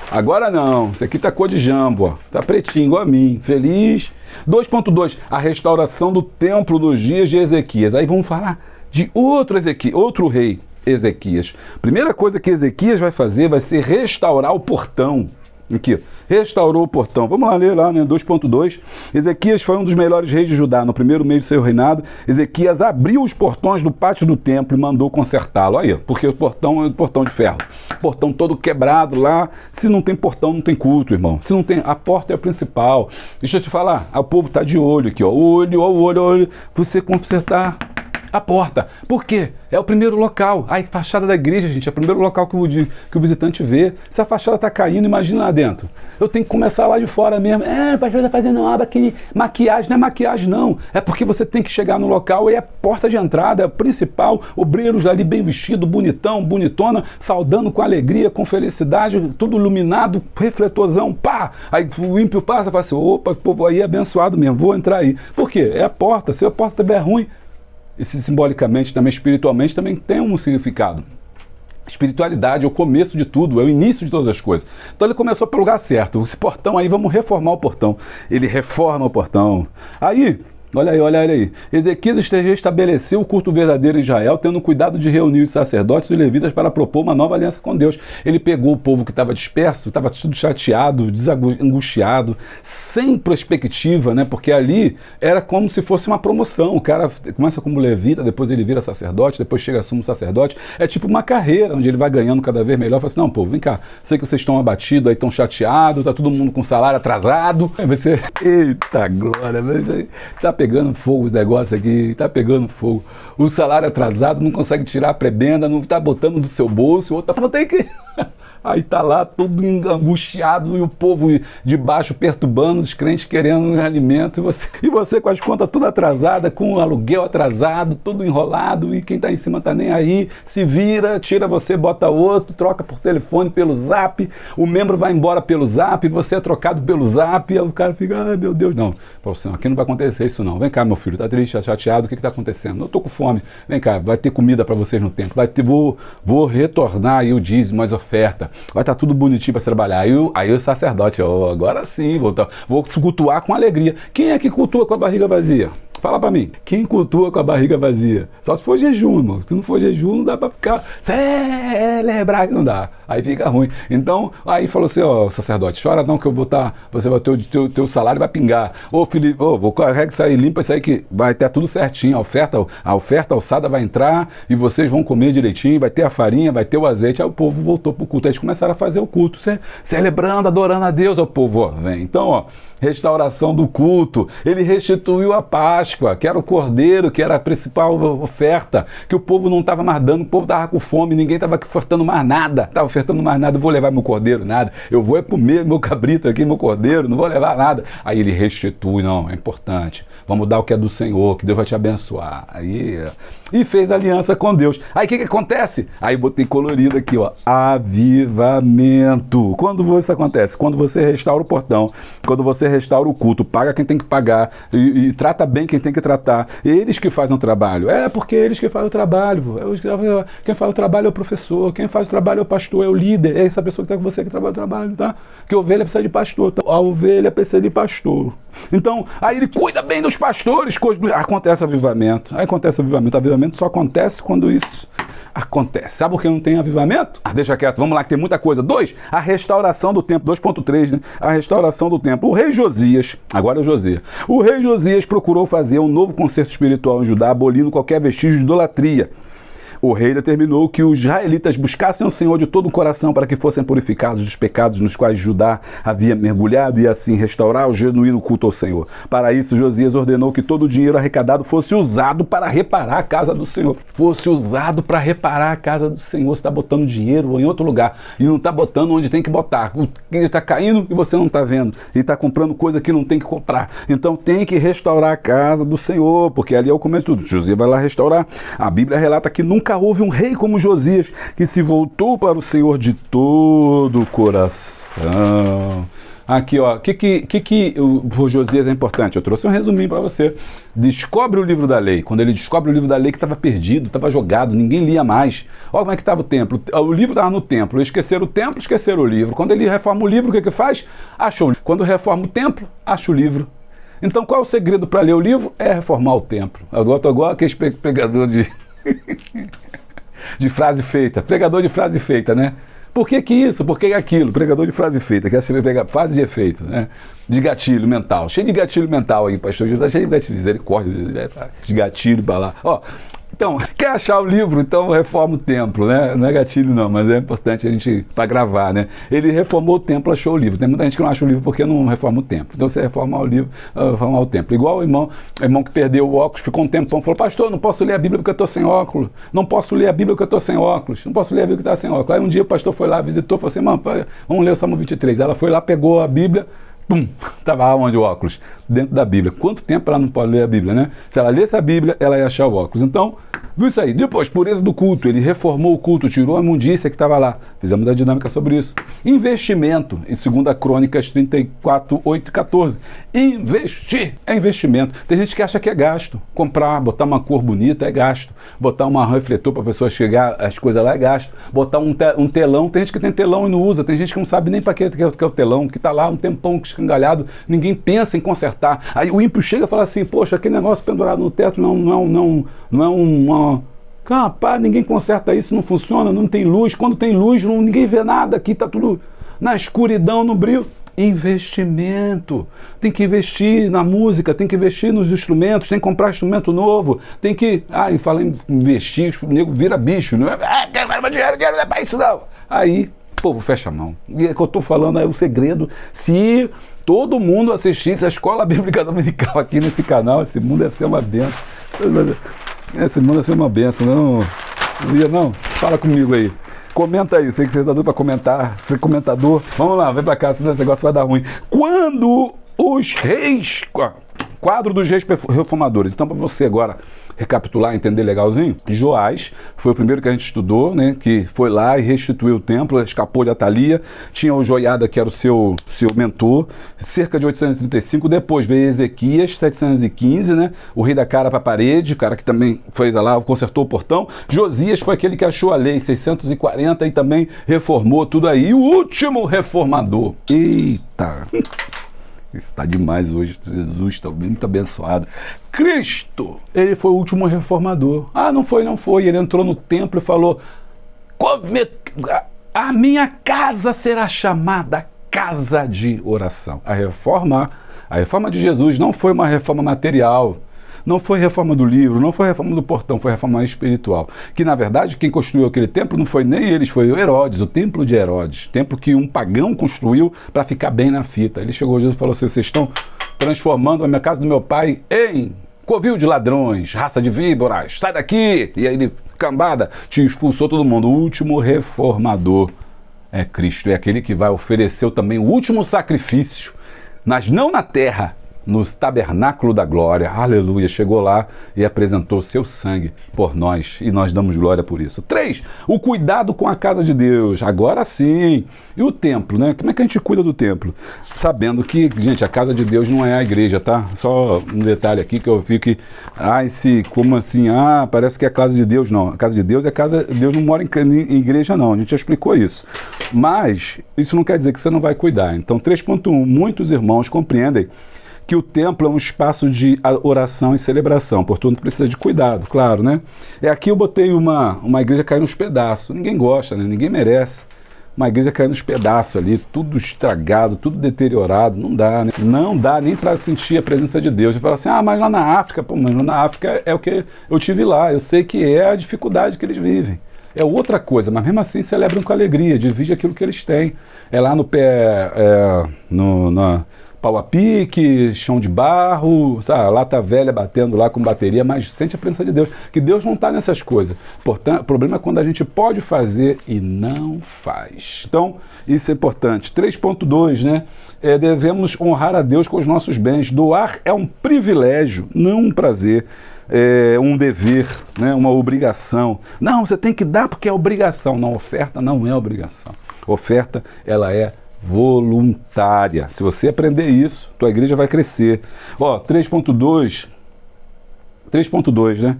Agora não, esse aqui tá cor de jambo, tá pretinho, igual a mim, feliz. 2.2, a restauração do templo nos dias de Ezequias. Aí vamos falar de outro rei, Ezequias. Primeira coisa que Ezequias vai fazer vai ser restaurar o portão. Aqui, restaurou o portão. Vamos lá ler lá, né? 2.2. Ezequias foi um dos melhores reis de Judá. No primeiro mês do seu reinado, Ezequias abriu os portões do pátio do templo e mandou consertá-lo. Aí, porque o portão é um portão de ferro. Portão todo quebrado lá. Se não tem portão, não tem culto, irmão. Se não tem, a porta é a principal. Deixa eu te falar, o povo tá de olho aqui, ó. Olho. Você consertar a porta. Por quê? É o primeiro local. A fachada da igreja, gente, é o primeiro local que o visitante vê. Se a fachada está caindo, imagina lá dentro. Eu tenho que começar lá de fora mesmo. O pastor está fazendo obra, que maquiagem. Não é maquiagem, não. É porque você tem que chegar no local e é a porta de entrada, é o principal. Obreiros ali bem vestido, bonitão, bonitona, saudando com alegria, com felicidade, tudo iluminado, refletorzão, pá! Aí o ímpio passa e fala assim, opa, o povo aí é abençoado mesmo, vou entrar aí. Por quê? É a porta. Se a porta estiver ruim, e simbolicamente, também espiritualmente, também tem um significado. Espiritualidade é o começo de tudo, é o início de todas as coisas. Então ele começou pelo lugar certo. Esse portão aí, vamos reformar o portão. Ele reforma o portão. Aí, olha aí. Ezequias estabeleceu o culto verdadeiro em Israel, tendo cuidado de reunir os sacerdotes e os levitas para propor uma nova aliança com Deus. Ele pegou o povo que estava disperso, estava tudo chateado, angustiado, sem perspectiva, né? Porque ali era como se fosse uma promoção. O cara começa como levita, depois ele vira sacerdote, depois chega a sumo sacerdote. É tipo uma carreira, onde ele vai ganhando cada vez melhor. Fala assim, não, povo, vem cá, sei que vocês estão abatidos, aí estão chateados, tá todo mundo com salário atrasado. Aí você, eita glória, tá pegando fogo os negócios aqui, tá pegando fogo. O salário atrasado, não consegue tirar a prebenda, não tá botando do seu bolso, o outro tá falando, tem que... Aí tá lá todo angustiado e o povo de baixo perturbando, os crentes querendo alimento e você com as contas tudo atrasada, com o aluguel atrasado, tudo enrolado e quem tá em cima tá nem aí, se vira, tira você, bota outro, troca por telefone, pelo zap, o membro vai embora pelo zap, você é trocado pelo zap, e o cara fica, ai meu Deus, não, aqui não vai acontecer isso não, vem cá meu filho, tá triste, tá chateado, o que tá acontecendo? Eu tô com fome, vem cá, vai ter comida para vocês no templo, vou retornar aí o dízimo, as ofertas, vai estar tudo bonitinho para trabalhar. Aí o sacerdote, agora sim, vou cultuar com alegria. Quem é que cultua com a barriga vazia? Fala pra mim, quem cultua com a barriga vazia? Só se for jejum, irmão. Se não for jejum, não dá pra ficar celebrar, não dá. Aí fica ruim. Então, aí falou assim, sacerdote, chora não que eu vou você vai ter o teu salário vai pingar. Felipe, vou carregar isso aí, limpa isso aí que vai ter tudo certinho. A oferta alçada vai entrar e vocês vão comer direitinho, vai ter a farinha, vai ter o azeite. Aí o povo voltou pro culto. Aí eles começaram a fazer o culto, celebrando, adorando a Deus. O povo, vem. Então, restauração do culto. Ele restituiu a Páscoa, que era o cordeiro, que era a principal oferta, que o povo não estava mais dando, o povo estava com fome, ninguém estava ofertando mais nada. Estava ofertando mais nada, eu vou levar meu cordeiro, nada. Eu vou comer meu cabrito aqui, meu cordeiro, não vou levar nada. Aí ele restitui, não, é importante. Vamos dar o que é do Senhor, que Deus vai te abençoar. E fez aliança com Deus. Aí o que acontece? Aí botei colorido aqui, avivamento. Quando isso acontece? Quando você restaura o portão, quando você restaura o culto, paga quem tem que pagar e trata bem quem tem que tratar. Eles que fazem o trabalho. Porque eles que fazem o trabalho. Quem faz o trabalho é o professor, quem faz o trabalho é o pastor, é o líder, é essa pessoa que está com você que trabalha o trabalho, tá? Que a ovelha precisa de pastor, tá? A ovelha precisa de pastor. Então, aí ele cuida bem dos pastores, acontece avivamento. Aí acontece avivamento. Avivamento só acontece quando isso acontece. Sabe por que não tem avivamento? Deixa quieto, vamos lá que tem muita coisa. 2, a restauração do templo, 2.3, né? A restauração do templo. O rei Josias, agora é Josias. O rei Josias procurou fazer um novo concerto espiritual em Judá, abolindo qualquer vestígio de idolatria. O rei determinou que os israelitas buscassem o Senhor de todo o coração para que fossem purificados dos pecados nos quais Judá havia mergulhado e assim restaurar o genuíno culto ao Senhor. Para isso, Josias ordenou que todo o dinheiro arrecadado fosse usado para reparar a casa do Senhor. Fosse usado para reparar a casa do Senhor. Você está botando dinheiro em outro lugar e não está botando onde tem que botar. O dinheiro está caindo e você não está vendo. E está comprando coisa que não tem que comprar. Então tem que restaurar a casa do Senhor, porque ali é o começo de tudo. Josias vai lá restaurar. A Bíblia relata que nunca houve um rei como Josias, que se voltou para o Senhor de todo o coração. Aqui, o que o Josias é importante? Eu trouxe um resuminho para você. Descobre o livro da lei. Quando ele descobre o livro da lei que estava perdido, estava jogado, ninguém lia mais. Olha como é que estava o templo. O livro estava no templo. Esqueceram o templo, esqueceram o livro. Quando ele reforma o livro, o que faz? Acha o livro. Quando reforma o templo, acha o livro. Então qual é o segredo para ler o livro? É reformar o templo. Eu estou igual aquele pregador de... de frase feita, pregador de frase feita, né? Por que isso? Por que aquilo? Pregador de frase feita, quer saber pegar frase de efeito, né? De gatilho mental. Cheio de gatilho mental aí, pastor. Está cheio de gatilho, misericórdia, de gatilho para lá. Ó, então, quer achar o livro? Então reforma o templo, né? Não é gatilho não, mas é importante a gente, para gravar, né? Ele reformou o templo, achou o livro. Tem muita gente que não acha o livro porque não reforma o templo. Então você reformar o livro, reformar o templo. Igual o irmão que perdeu o óculos, ficou um tempão, falou, pastor, não posso ler a Bíblia porque eu estou sem óculos. Não posso ler a Bíblia porque eu estou sem óculos. Não posso ler a Bíblia porque eu estou sem óculos. Aí um dia o pastor foi lá, visitou, falou assim, mano, vamos ler o Salmo 23. Ela foi lá, pegou a Bíblia, pum, estava lá onde o óculos? Dentro da Bíblia. Quanto tempo ela não pode ler a Bíblia, né? Se ela lesse a Bíblia, ela ia achar o óculos. Então, viu isso aí? Depois, pureza do culto. Ele reformou o culto, tirou a imundícia que estava lá. Fizemos a dinâmica sobre isso. Investimento, em 2 Crônicas 34, 8 e 14. Investir é investimento. Tem gente que acha que é gasto. Comprar, botar uma cor bonita é gasto. Botar um refletor para a pessoa chegar as coisas lá é gasto. Botar um telão. Tem gente que tem telão e não usa. Tem gente que não sabe nem para que é o telão, que está lá um tempão escangalhado. Ninguém pensa em consertar. Aí o ímpio chega e fala assim, poxa, aquele negócio pendurado no teto não é uma... Rapaz, ninguém conserta isso, não funciona, não tem luz. Quando tem luz, ninguém vê nada aqui, está tudo na escuridão, no brilho. Investimento. Tem que investir na música, tem que investir nos instrumentos, tem que comprar instrumento novo, tem que... e fala em investir, o nego vira bicho, não é? Quero dinheiro não é para isso não. Aí, o povo fecha a mão. E é que eu estou falando, é o segredo. Se todo mundo assistisse a Escola Bíblica Dominical aqui nesse canal, esse mundo ia ser uma benção. Esse mundo ia ser uma benção, não ia não? Fala comigo aí. Comenta aí, sei que você está doido para comentar, ser comentador. Vamos lá, vem para cá, senão esse negócio vai dar ruim. Quando os reis... Quadro dos reis reformadores. Então, para você agora recapitular, entender legalzinho, Joás foi o primeiro que a gente estudou, né? Que foi lá e restituiu o templo, escapou de Atalia. Tinha o Joiada, que era o seu mentor, cerca de 835. Depois veio Ezequias, 715, né? O rei da cara para a parede, o cara que também fez lá, consertou o portão. Josias foi aquele que achou a lei, 640, e também reformou tudo aí. E o último reformador. Eita! Está demais hoje, Jesus está muito abençoado. Cristo, ele foi o último reformador. Não foi. Ele entrou no templo e falou, a minha casa será chamada casa de oração. A reforma de Jesus não foi uma reforma material, não foi reforma do livro, não foi reforma do portão, foi reforma espiritual. Que, na verdade, quem construiu aquele templo não foi nem eles, foi o Herodes, o templo de Herodes. Templo que um pagão construiu para ficar bem na fita. Ele chegou a Jesus e falou assim, vocês estão transformando a minha casa do meu pai em covil de ladrões, raça de víboras, sai daqui! E aí ele, cambada, te expulsou todo mundo. O último reformador é Cristo, é aquele que vai oferecer também o último sacrifício, mas não na terra, no tabernáculo da glória, aleluia, chegou lá e apresentou seu sangue por nós, e nós damos glória por isso. 3, o cuidado com a casa de Deus, agora sim. E o templo, né? Como é que a gente cuida do templo? Sabendo que, gente, a casa de Deus não é a igreja, tá? Só um detalhe aqui que eu vi que, como assim, parece que é a casa de Deus, não. A casa de Deus é casa, Deus não mora em igreja, não, a gente já explicou isso. Mas, isso não quer dizer que você não vai cuidar. Então, 3.1, muitos irmãos compreendem que o templo é um espaço de oração e celebração, portanto precisa de cuidado, claro, né? Aqui eu botei uma igreja cair nos pedaços, ninguém gosta, né? Ninguém merece uma igreja cair nos pedaços ali, tudo estragado, tudo deteriorado, não dá, né? Não dá nem para sentir a presença de Deus. Você fala assim, mas lá na África, mas lá na África é o que eu tive lá, eu sei que é a dificuldade que eles vivem. É outra coisa, mas mesmo assim celebram com alegria, divide aquilo que eles têm. É lá no pé, na pau a pique, chão de barro, lata velha batendo lá com bateria, mas sente a presença de Deus, que Deus não está nessas coisas. Portanto, o problema é quando a gente pode fazer e não faz. Então, isso é importante. 3.2, né? Devemos honrar a Deus com os nossos bens. Doar é um privilégio, não um prazer. É um dever, né? Uma obrigação. Não, você tem que dar porque é obrigação. Não, oferta não é obrigação. Oferta, ela é voluntária. Se você aprender isso, tua igreja vai crescer. 3.2, né?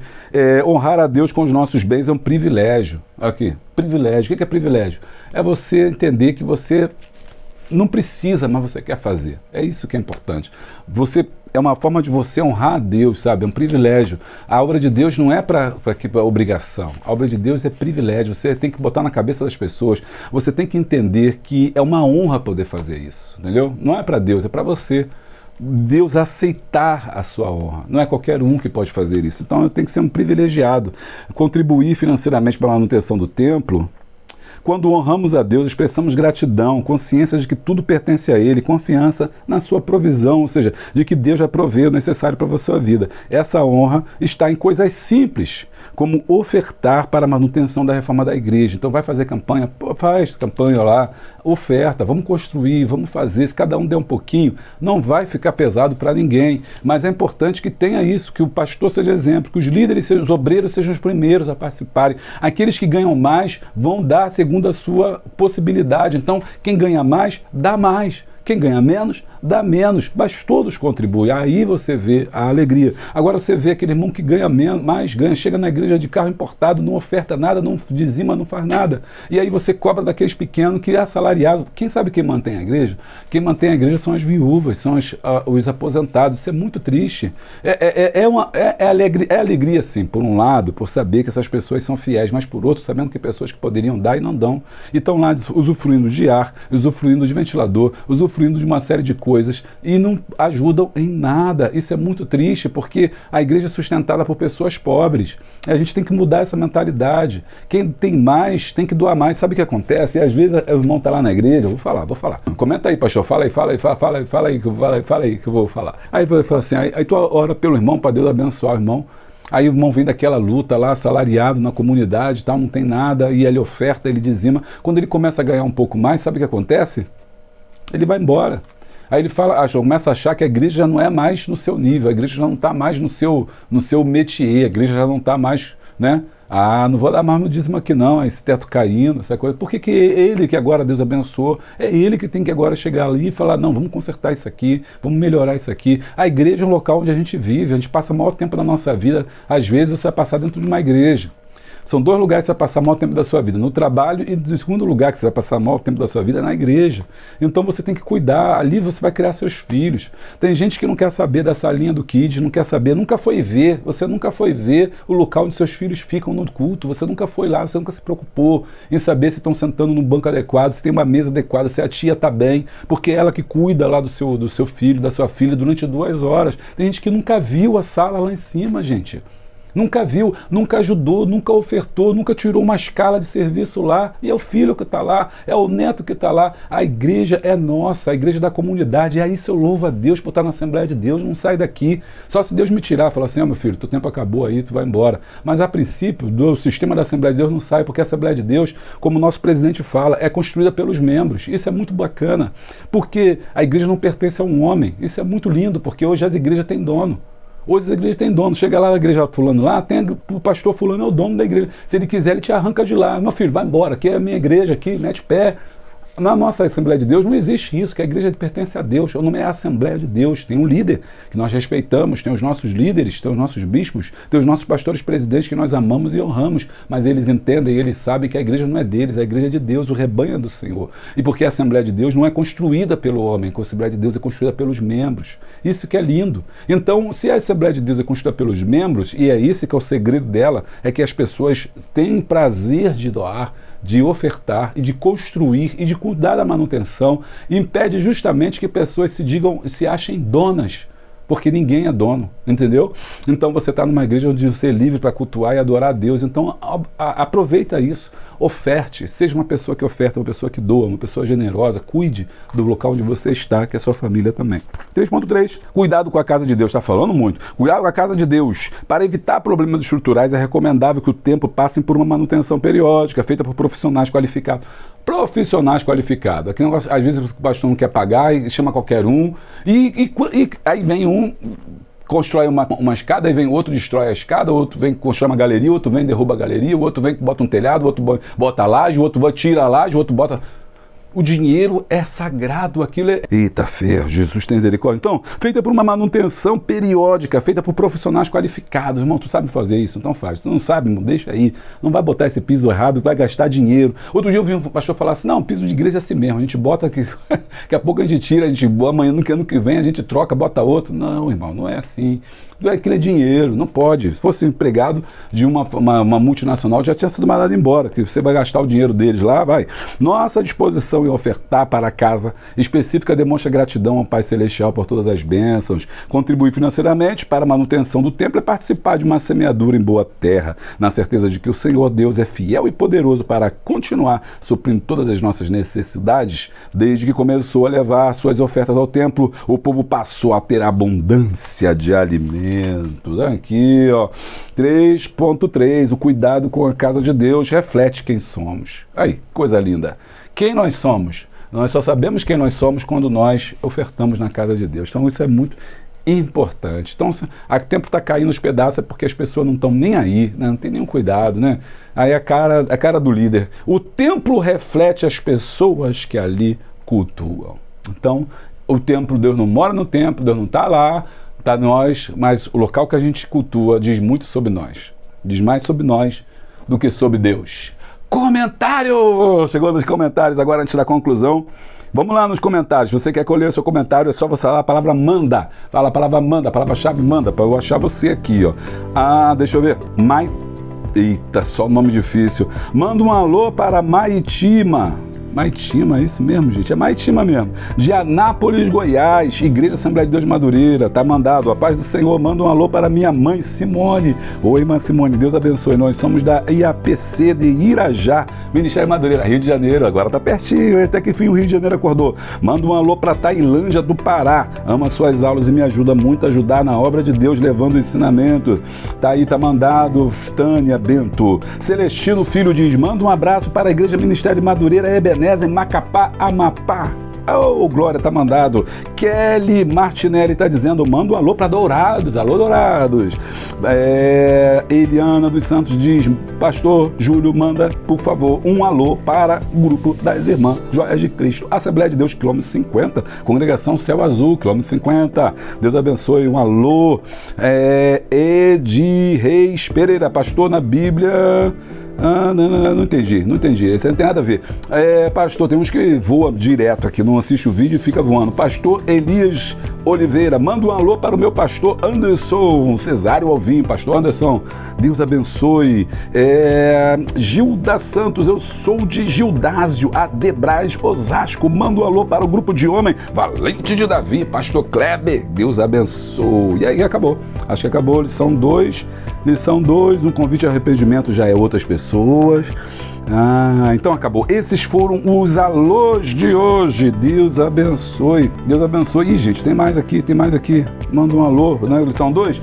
Honrar a Deus com os nossos bens é um privilégio. Aqui, privilégio. O que é privilégio? É você entender que você não precisa, mas você quer fazer. É isso que é importante. É uma forma de você honrar a Deus, sabe? É um privilégio. A obra de Deus não é para obrigação. A obra de Deus é privilégio. Você tem que botar na cabeça das pessoas. Você tem que entender que é uma honra poder fazer isso, entendeu? Não é para Deus, é para você. Deus aceitar a sua honra. Não é qualquer um que pode fazer isso. Então eu tenho que ser um privilegiado. Contribuir financeiramente para a manutenção do templo. Quando honramos a Deus, expressamos gratidão, consciência de que tudo pertence a Ele, confiança na sua provisão, ou seja, de que Deus já provê o necessário para a sua vida. Essa honra está em coisas simples, como ofertar para a manutenção da reforma da igreja. Então vai fazer campanha? Pô, faz campanha lá, oferta, vamos construir, vamos fazer. Se cada um der um pouquinho, não vai ficar pesado para ninguém. Mas é importante que tenha isso, que o pastor seja exemplo, que os líderes, os obreiros sejam os primeiros a participarem. Aqueles que ganham mais vão dar segundo a sua possibilidade. Então, quem ganha mais, dá mais. Quem ganha menos, dá menos, mas todos contribuem. Aí você vê a alegria. Agora você vê aquele irmão que ganha menos, mais ganha, chega na igreja de carro importado, não oferta nada, não dizima, não faz nada. E aí você cobra daqueles pequenos que é assalariado. Quem sabe quem mantém a igreja? Quem mantém a igreja são as viúvas, são os aposentados. Isso é muito triste. É alegria, sim, por um lado, por saber que essas pessoas são fiéis, mas por outro, sabendo que pessoas que poderiam dar e não dão. E estão lá usufruindo de ar, usufruindo de ventilador, usufruindo de uma série de coisas e não ajudam em nada. Isso é muito triste, porque a igreja é sustentada por pessoas pobres. A gente tem que mudar essa mentalidade. Quem tem mais, tem que doar mais. Sabe o que acontece? E às vezes o irmão está lá na igreja, vou falar. Comenta aí, pastor, fala aí que eu vou falar. Aí vai falar assim, aí tu ora pelo irmão, para Deus abençoar o irmão. Aí o irmão vem daquela luta lá, assalariado na comunidade, tal, não tem nada, e ele oferta, ele dizima. Quando ele começa a ganhar um pouco mais, sabe o que acontece? Ele vai embora. Aí ele começa a achar que a igreja já não é mais no seu nível, a igreja já não está mais no seu métier, a igreja já não está mais, né? Ah, não vou dar mais no dízimo aqui não, esse teto caindo, essa coisa. Por que ele que agora Deus abençoou, é ele que tem que agora chegar ali e falar, não, vamos consertar isso aqui, vamos melhorar isso aqui. A igreja é um local onde a gente vive, a gente passa o maior tempo da nossa vida, às vezes você vai passar dentro de uma igreja. São dois lugares que você vai passar o maior tempo da sua vida, no trabalho, e no segundo lugar que você vai passar o maior tempo da sua vida é na igreja. Então você tem que cuidar, ali você vai criar seus filhos. Tem gente que não quer saber dessa linha do Kids, não quer saber, você nunca foi ver o local onde seus filhos ficam no culto, você nunca foi lá, você nunca se preocupou em saber se estão sentando num banco adequado, se tem uma mesa adequada, se a tia está bem, porque é ela que cuida lá do seu filho, da sua filha durante 2 horas. Tem gente que nunca viu a sala lá em cima, gente. Nunca viu, nunca ajudou, nunca ofertou, nunca tirou uma escala de serviço lá. E é o filho que está lá, é o neto que está lá. A igreja é nossa, a igreja da comunidade. E aí eu louvo a Deus por estar na Assembleia de Deus, não sai daqui. Só se Deus me tirar, falar assim, meu filho, teu tempo acabou aí, tu vai embora. Mas a princípio, do sistema da Assembleia de Deus não sai, porque a Assembleia de Deus, como o nosso presidente fala, é construída pelos membros. Isso é muito bacana, porque a igreja não pertence a um homem. Isso é muito lindo, porque hoje as igrejas têm dono. Hoje a igreja tem dono, chega lá na igreja fulano lá, tem o pastor fulano é o dono da igreja. Se ele quiser, ele te arranca de lá. Meu filho, vai embora, aqui é a minha igreja, aqui, mete pé. Na nossa Assembleia de Deus não existe isso, que a igreja pertence a Deus. O nome é Assembleia de Deus. Tem um líder que nós respeitamos, tem os nossos líderes, tem os nossos bispos, tem os nossos pastores presidentes que nós amamos e honramos, mas eles entendem e eles sabem que a igreja não é deles, a igreja é de Deus, o rebanho é do Senhor. E porque a Assembleia de Deus não é construída pelo homem, a Assembleia de Deus é construída pelos membros. Isso que é lindo. Então, se a Assembleia de Deus é construída pelos membros, e é esse que é o segredo dela, é que as pessoas têm prazer de doar, de ofertar e de construir e de cuidar da manutenção, impede justamente que pessoas se achem donas, porque ninguém é dono, entendeu? Então você está numa igreja onde você é livre para cultuar e adorar a Deus, então aproveita isso, oferte, seja uma pessoa que oferta, uma pessoa que doa, uma pessoa generosa, cuide do local onde você está, que é a sua família também. 3.3, cuidado com a casa de Deus, está falando muito, cuidado com a casa de Deus. Para evitar problemas estruturais é recomendável que o templo passe por uma manutenção periódica, feita por profissionais qualificados. Aqui às vezes o pastor não quer pagar e chama qualquer um, e aí vem um, constrói uma escada, aí vem outro, destrói a escada, outro vem, constrói uma galeria, outro vem, derruba a galeria, o outro vem, bota um telhado, o outro bota a laje, o outro tira a laje, o outro bota... O dinheiro é sagrado, aquilo é... Eita ferro, Jesus tem misericórdia. Então, feita por uma manutenção periódica, feita por profissionais qualificados. Irmão, tu sabe fazer isso? Então faz. Tu não sabe, irmão, deixa aí. Não vai botar esse piso errado, vai gastar dinheiro. Outro dia eu vi um pastor falar assim, não, piso de igreja é assim mesmo, a gente bota aqui, daqui a pouco a gente tira, amanhã, no ano que vem, a gente troca, bota outro. Não, irmão, não é assim. Aquilo é dinheiro, não pode. Se fosse empregado de uma multinacional, já tinha sido mandado embora, que você vai gastar o dinheiro deles lá, vai. Nossa disposição em ofertar para a casa específica demonstra gratidão ao Pai Celestial por todas as bênçãos. Contribuir financeiramente para a manutenção do templo é participar de uma semeadura em boa terra, na certeza de que o Senhor Deus é fiel e poderoso para continuar suprindo todas as nossas necessidades. Desde que começou a levar suas ofertas ao templo, o povo passou a ter abundância de alimentos. Aqui, ó, 3.3, o cuidado com a casa de Deus reflete quem somos. Aí, coisa linda. Quem nós somos? Nós só sabemos quem nós somos quando nós ofertamos na casa de Deus. Então isso é muito importante. Então, se o tempo está caindo os pedaços é porque as pessoas não estão nem aí, né? Não tem nenhum cuidado, né? Aí a cara do líder. O templo reflete as pessoas que ali cultuam. Então, o templo, Deus não mora no templo, Deus não está lá, está nós, mas o local que a gente cultua diz muito sobre nós. Diz mais sobre nós do que sobre Deus. Comentário! Chegou nos comentários agora antes da conclusão. Vamos lá nos comentários. Se você quer colher o seu comentário, é só você falar a palavra manda. Fala a palavra manda, a palavra-chave manda, para eu achar você aqui, ó. Ah, deixa eu ver. Eita, só nome difícil. Manda um alô para Maitima. Maitima, é isso mesmo, gente? É Maitima mesmo. De Anápolis, Goiás, Igreja Assembleia de Deus Madureira. Tá mandado. A paz do Senhor. Manda um alô para minha mãe, Simone. Oi, irmã Simone. Deus abençoe. Nós somos da IAPC de Irajá, Ministério Madureira, Rio de Janeiro. Agora tá pertinho. Até que enfim o Rio de Janeiro acordou. Manda um alô para Tailândia do Pará. Ama suas aulas e me ajuda muito a ajudar na obra de Deus, levando ensinamento. Tá aí, tá mandado. Tânia Bento. Celestino Filho diz, manda um abraço para a Igreja Ministério Madureira Ebenezer, em Macapá, Amapá. Oh, Glória, tá mandado. Kelly Martinelli tá dizendo, manda um alô para Dourados. Alô, Dourados. Eliana dos Santos diz, pastor Júlio, manda, por favor, um alô para o grupo das Irmãs Joias de Cristo, Assembleia de Deus, quilômetro 50, Congregação Céu Azul, quilômetro 50. Deus abençoe, um alô. Edi Reis Pereira, pastor na Bíblia... não entendi, isso não tem nada a ver. Pastor, tem uns que voam direto aqui, não assiste o vídeo e fica voando. Pastor Elias Oliveira, manda um alô para o meu pastor Anderson Cesário Alvim. Pastor Anderson, Deus abençoe. Gilda Santos, eu sou de Gildásio, Adebrais, Osasco. Manda um alô para o grupo de homem Valente de Davi, pastor Kleber, Deus abençoe. E aí acabou, acho que acabou, lição 2, um convite ao arrependimento já é outras pessoas. Então acabou. Esses foram os alôs de hoje. Deus abençoe. Deus abençoe. Ih, gente, tem mais aqui. Manda um alô, né? Lição 2.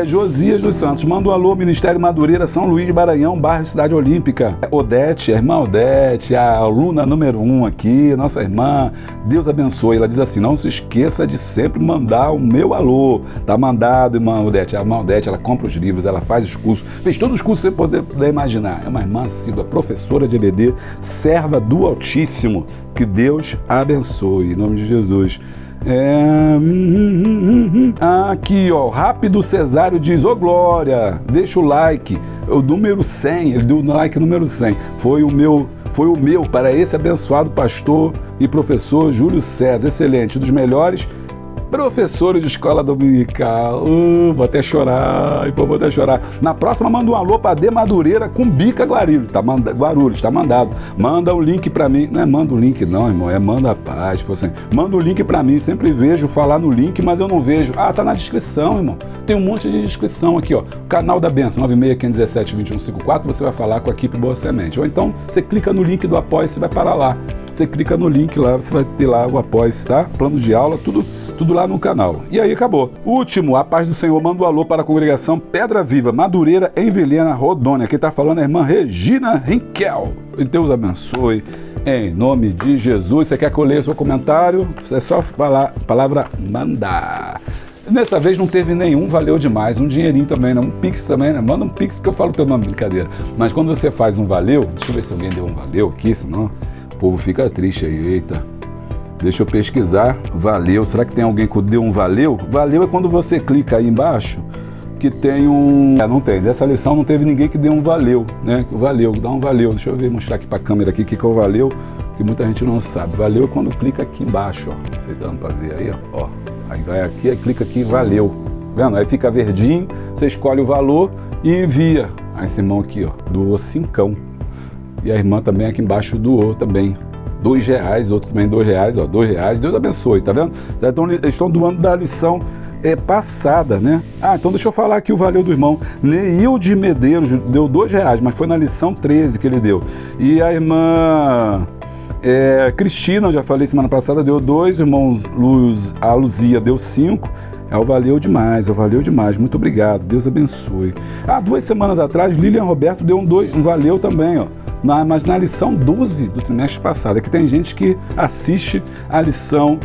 Josias dos Santos, manda um alô, Ministério Madureira, São Luís de Maranhão, bairro Cidade Olímpica. Odete, a irmã Odete, a aluna número 1 aqui, nossa irmã, Deus abençoe. Ela diz assim, não se esqueça de sempre mandar o meu alô. Tá mandado, irmã Odete. A irmã Odete, ela compra os livros, ela faz os cursos, fez todos os cursos que você puder imaginar. É uma irmã assídua, professora de EBD, serva do Altíssimo. Que Deus abençoe, em nome de Jesus. Aqui, ó, Rápido Cesário diz, ô Glória, deixa o like, o número 100, ele deu o like número 100, foi o meu para esse abençoado pastor e professor Júlio César, excelente, dos melhores professores de escola dominical. Vou até chorar. Na próxima, manda um alô para De Madureira com Bica Guarulhos. Guarulhos, tá mandado. Manda o link para mim. Não é manda o link não, irmão. É manda a paz. Assim. Manda o link para mim. Sempre vejo falar no link, mas eu não vejo. Tá na descrição, irmão. Tem um monte de descrição aqui, ó. Canal da Bênção, 96517-2154. Você vai falar com a equipe Boa Semente. Ou então, você clica no link do apoio e você vai para lá. Você clica no link lá, você vai ter lá o apoio, tá? Plano de aula, tudo lá no canal. E aí acabou. Último, a paz do Senhor, manda um alô para a congregação Pedra Viva, Madureira, em Vilhena, Rodônia. Quem tá falando é a irmã Regina Rinkel. Deus abençoe, em nome de Jesus. Você quer colher seu comentário? É só falar a palavra mandar. Dessa vez não teve nenhum, valeu demais. Um dinheirinho também, né? Um pix também, né? Manda um pix que eu falo teu nome, brincadeira. Mas quando você faz um valeu, deixa eu ver se alguém deu um valeu aqui, senão... O povo fica triste aí, eita. Deixa eu pesquisar, valeu. Será que tem alguém que deu um valeu? Valeu é quando você clica aí embaixo, que tem um... não tem, dessa lição não teve ninguém que deu um valeu, né? Valeu, dá um valeu. Deixa eu ver, mostrar aqui pra câmera aqui o que é o valeu, que muita gente não sabe. Valeu é quando clica aqui embaixo, ó. Vocês estão pra ver aí, ó. Aí vai aqui, aí clica aqui, valeu. Vendo? Aí fica verdinho, você escolhe o valor e envia. Aí esse irmão aqui, ó, doou 5. E a irmã também aqui embaixo doou também R$2, outro também R$2, ó, R$2, Deus abençoe, tá vendo? Então, eles estão doando da lição passada, né? Então deixa eu falar aqui o valeu do irmão. Neil de Medeiros deu R$2, mas foi na lição 13 que ele deu. E a irmã Cristina, já falei semana passada, deu 2, o irmão a Luzia deu 5. Valeu demais, valeu demais, muito obrigado, Deus abençoe. 2 semanas atrás, Lilian Roberto deu um valeu também, ó. Mas na lição 12 do trimestre passado. É que tem gente que assiste a lição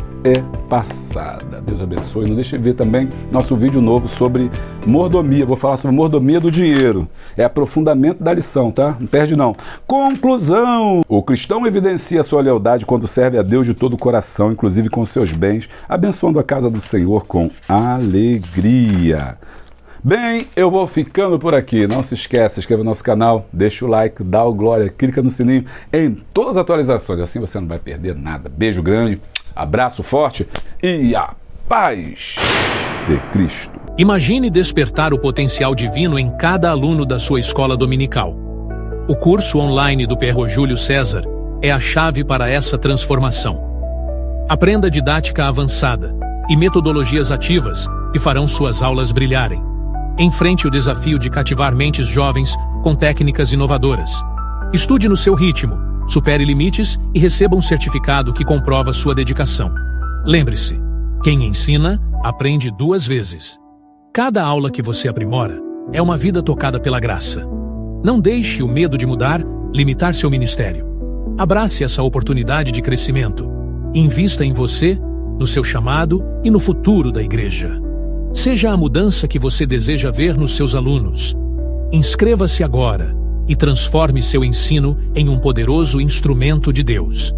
passada. Deus abençoe. Não deixe de ver também nosso vídeo novo sobre mordomia. Vou falar sobre mordomia do dinheiro. É aprofundamento da lição, tá? Não perde não. Conclusão. O cristão evidencia sua lealdade quando serve a Deus de todo o coração, inclusive com seus bens, abençoando a casa do Senhor com alegria. Bem, eu vou ficando por aqui. Não se esqueça, se inscreva no nosso canal, deixa o like, dá o glória, clica no sininho em todas as atualizações. Assim você não vai perder nada. Beijo grande, abraço forte e a paz de Cristo. Imagine despertar o potencial divino em cada aluno da sua escola dominical. O curso online do Perro Júlio César é a chave para essa transformação. Aprenda didática avançada e metodologias ativas que farão suas aulas brilharem. Enfrente o desafio de cativar mentes jovens com técnicas inovadoras. Estude no seu ritmo, supere limites e receba um certificado que comprova sua dedicação. Lembre-se, quem ensina, aprende 2 vezes. Cada aula que você aprimora é uma vida tocada pela graça. Não deixe o medo de mudar limitar seu ministério. Abrace essa oportunidade de crescimento. Invista em você, no seu chamado e no futuro da igreja. Seja a mudança que você deseja ver nos seus alunos. Inscreva-se agora e transforme seu ensino em um poderoso instrumento de Deus.